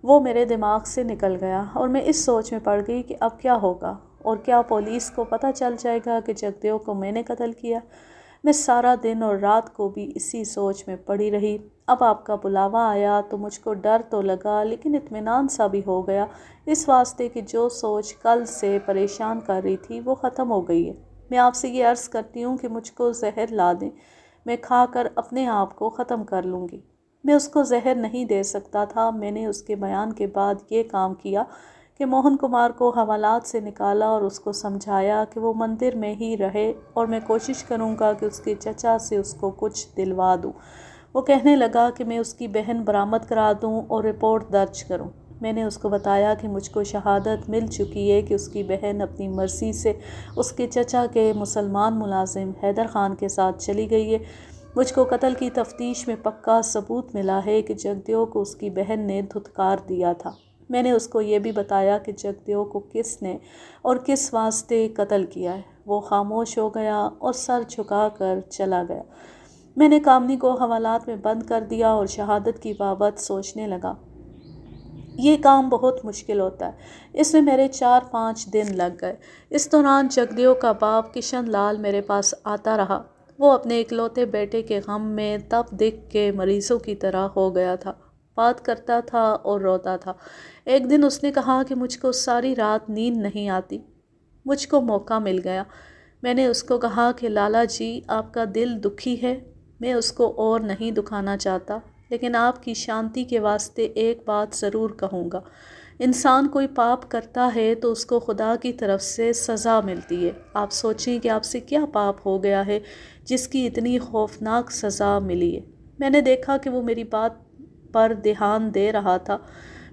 [SPEAKER 1] وہ میرے دماغ سے نکل گیا اور میں اس سوچ میں پڑ گئی کہ اب کیا ہوگا، اور کیا پولیس کو پتہ چل جائے گا کہ جگدیو کو میں نے قتل کیا۔ میں سارا دن اور رات کو بھی اسی سوچ میں پڑی رہی۔ اب آپ کا بلاوا آیا تو مجھ کو ڈر تو لگا، لیکن اطمینان سا بھی ہو گیا، اس واسطے کہ جو سوچ کل سے پریشان کر رہی تھی وہ ختم ہو گئی ہے۔ میں آپ سے یہ عرض کرتی ہوں کہ مجھ کو زہر لا دیں، میں کھا کر اپنے آپ کو ختم کر لوں گی۔ میں اس کو زہر نہیں دے سکتا تھا۔ میں نے اس کے بیان کے بعد یہ کام کیا کہ موہن کمار کو حوالات سے نکالا اور اس کو سمجھایا کہ وہ مندر میں ہی رہے، اور میں کوشش کروں گا کہ اس کے چچا سے اس کو کچھ دلوا دوں۔ وہ کہنے لگا کہ میں اس کی بہن برآمد کرا دوں اور رپورٹ درج کروں۔ میں نے اس کو بتایا کہ مجھ کو شہادت مل چکی ہے کہ اس کی بہن اپنی مرضی سے اس کے چچا کے مسلمان ملازم حیدر خان کے ساتھ چلی گئی ہے۔ مجھ کو قتل کی تفتیش میں پکا ثبوت ملا ہے کہ جگدیو کو اس کی بہن نے دھتکار دیا تھا۔ میں نے اس کو یہ بھی بتایا کہ جگدیو کو کس نے اور کس واسطے قتل کیا ہے۔ وہ خاموش ہو گیا اور سر جھکا کر چلا گیا۔ میں نے کامنی کو حوالات میں بند کر دیا اور شہادت کی بابت سوچنے لگا۔ یہ کام بہت مشکل ہوتا ہے، اس میں میرے 4-5 دن لگ گئے۔ اس دوران جگدیو کا باپ کشن لال میرے پاس آتا رہا۔ وہ اپنے اکلوتے بیٹے کے غم میں تپ دکھ کے مریضوں کی طرح ہو گیا تھا، بات کرتا تھا اور روتا تھا۔ ایک دن اس نے کہا کہ مجھ کو ساری رات نیند نہیں آتی۔ مجھ کو موقع مل گیا۔ میں نے اس کو کہا کہ لالا جی، آپ کا دل دکھی ہے، میں اس کو اور نہیں دکھانا چاہتا، لیکن آپ کی شانتی کے واسطے ایک بات ضرور کہوں گا۔ انسان کوئی پاپ کرتا ہے تو اس کو خدا کی طرف سے سزا ملتی ہے۔ آپ سوچیں کہ آپ سے کیا پاپ ہو گیا ہے جس کی اتنی خوفناک سزا ملی ہے۔ میں نے دیکھا کہ وہ میری بات پر دھیان دے رہا تھا۔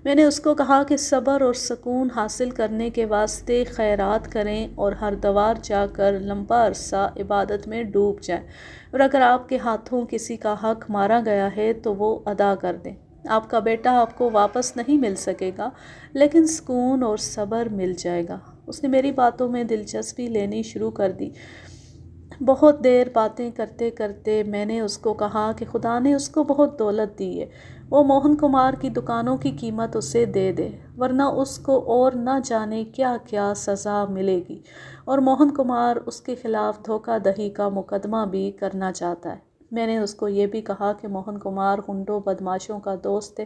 [SPEAKER 1] میں نے اس کو کہا کہ صبر اور سکون حاصل کرنے کے واسطے خیرات کریں اور ہردوار جا کر لمبا عرصہ عبادت میں ڈوب جائیں، اور اگر آپ کے ہاتھوں کسی کا حق مارا گیا ہے تو وہ ادا کر دیں۔ آپ کا بیٹا آپ کو واپس نہیں مل سکے گا، لیکن سکون اور صبر مل جائے گا۔ اس نے میری باتوں میں دلچسپی لینی شروع کر دی۔ بہت دیر باتیں کرتے کرتے میں نے اس کو کہا کہ خدا نے اس کو بہت دولت دی ہے، وہ موہن کمار کی دکانوں کی قیمت اسے دے دے، ورنہ اس کو اور نہ جانے کیا کیا سزا ملے گی، اور موہن کمار اس کے خلاف دھوکہ دہی کا مقدمہ بھی کرنا چاہتا ہے۔ میں نے اس کو یہ بھی کہا کہ موہن کمار غنڈوں بدماشوں کا دوست ہے،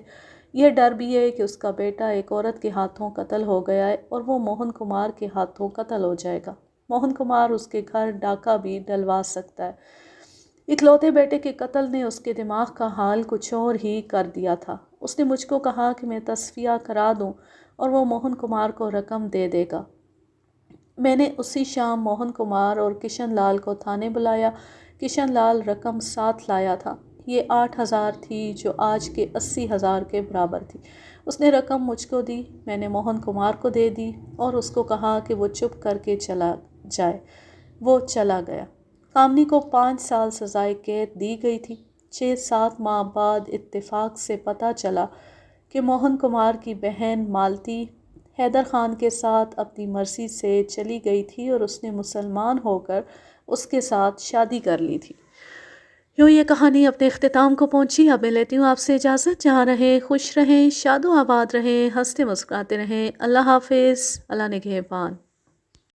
[SPEAKER 1] یہ ڈر بھی ہے کہ اس کا بیٹا ایک عورت کے ہاتھوں قتل ہو گیا ہے اور وہ موہن کمار کے ہاتھوں قتل ہو جائے گا۔ موہن کمار اس کے گھر ڈاکہ بھی ڈلوا سکتا ہے۔ اکلوتے بیٹے کے قتل نے اس کے دماغ کا حال کچھ اور ہی کر دیا تھا۔ اس نے مجھ کو کہا کہ میں تصفیہ کرا دوں اور وہ موہن کمار کو رقم دے دے گا۔ میں نے اسی شام موہن کمار اور کشن لال کو تھانے بلایا۔ کشن لال رقم ساتھ لایا تھا۔ یہ 8,000 تھی جو آج کے 80,000 کے برابر تھی۔ اس نے رقم مجھ کو دی، میں نے موہن کمار کو دے دی اور اس کو کہا کہ وہ چپ کر کے چلا جائے۔ وہ چلا گیا۔ کامنی کو 5 سال سزائے قید دی گئی تھی۔ 6-7 ماہ بعد اتفاق سے پتہ چلا کہ موہن کمار کی بہن مالتی حیدر خان کے ساتھ اپنی مرضی سے چلی گئی تھی اور اس نے مسلمان ہو کر اس کے ساتھ شادی کر لی تھی۔ یوں یہ کہانی اپنے اختتام کو پہنچی. اب میں لیتی ہوں آپ سے اجازت. جہاں رہیں خوش رہیں، شاد و آباد رہیں، ہنستے مسکراتے رہیں. اللہ حافظ. اللہ نگہبان.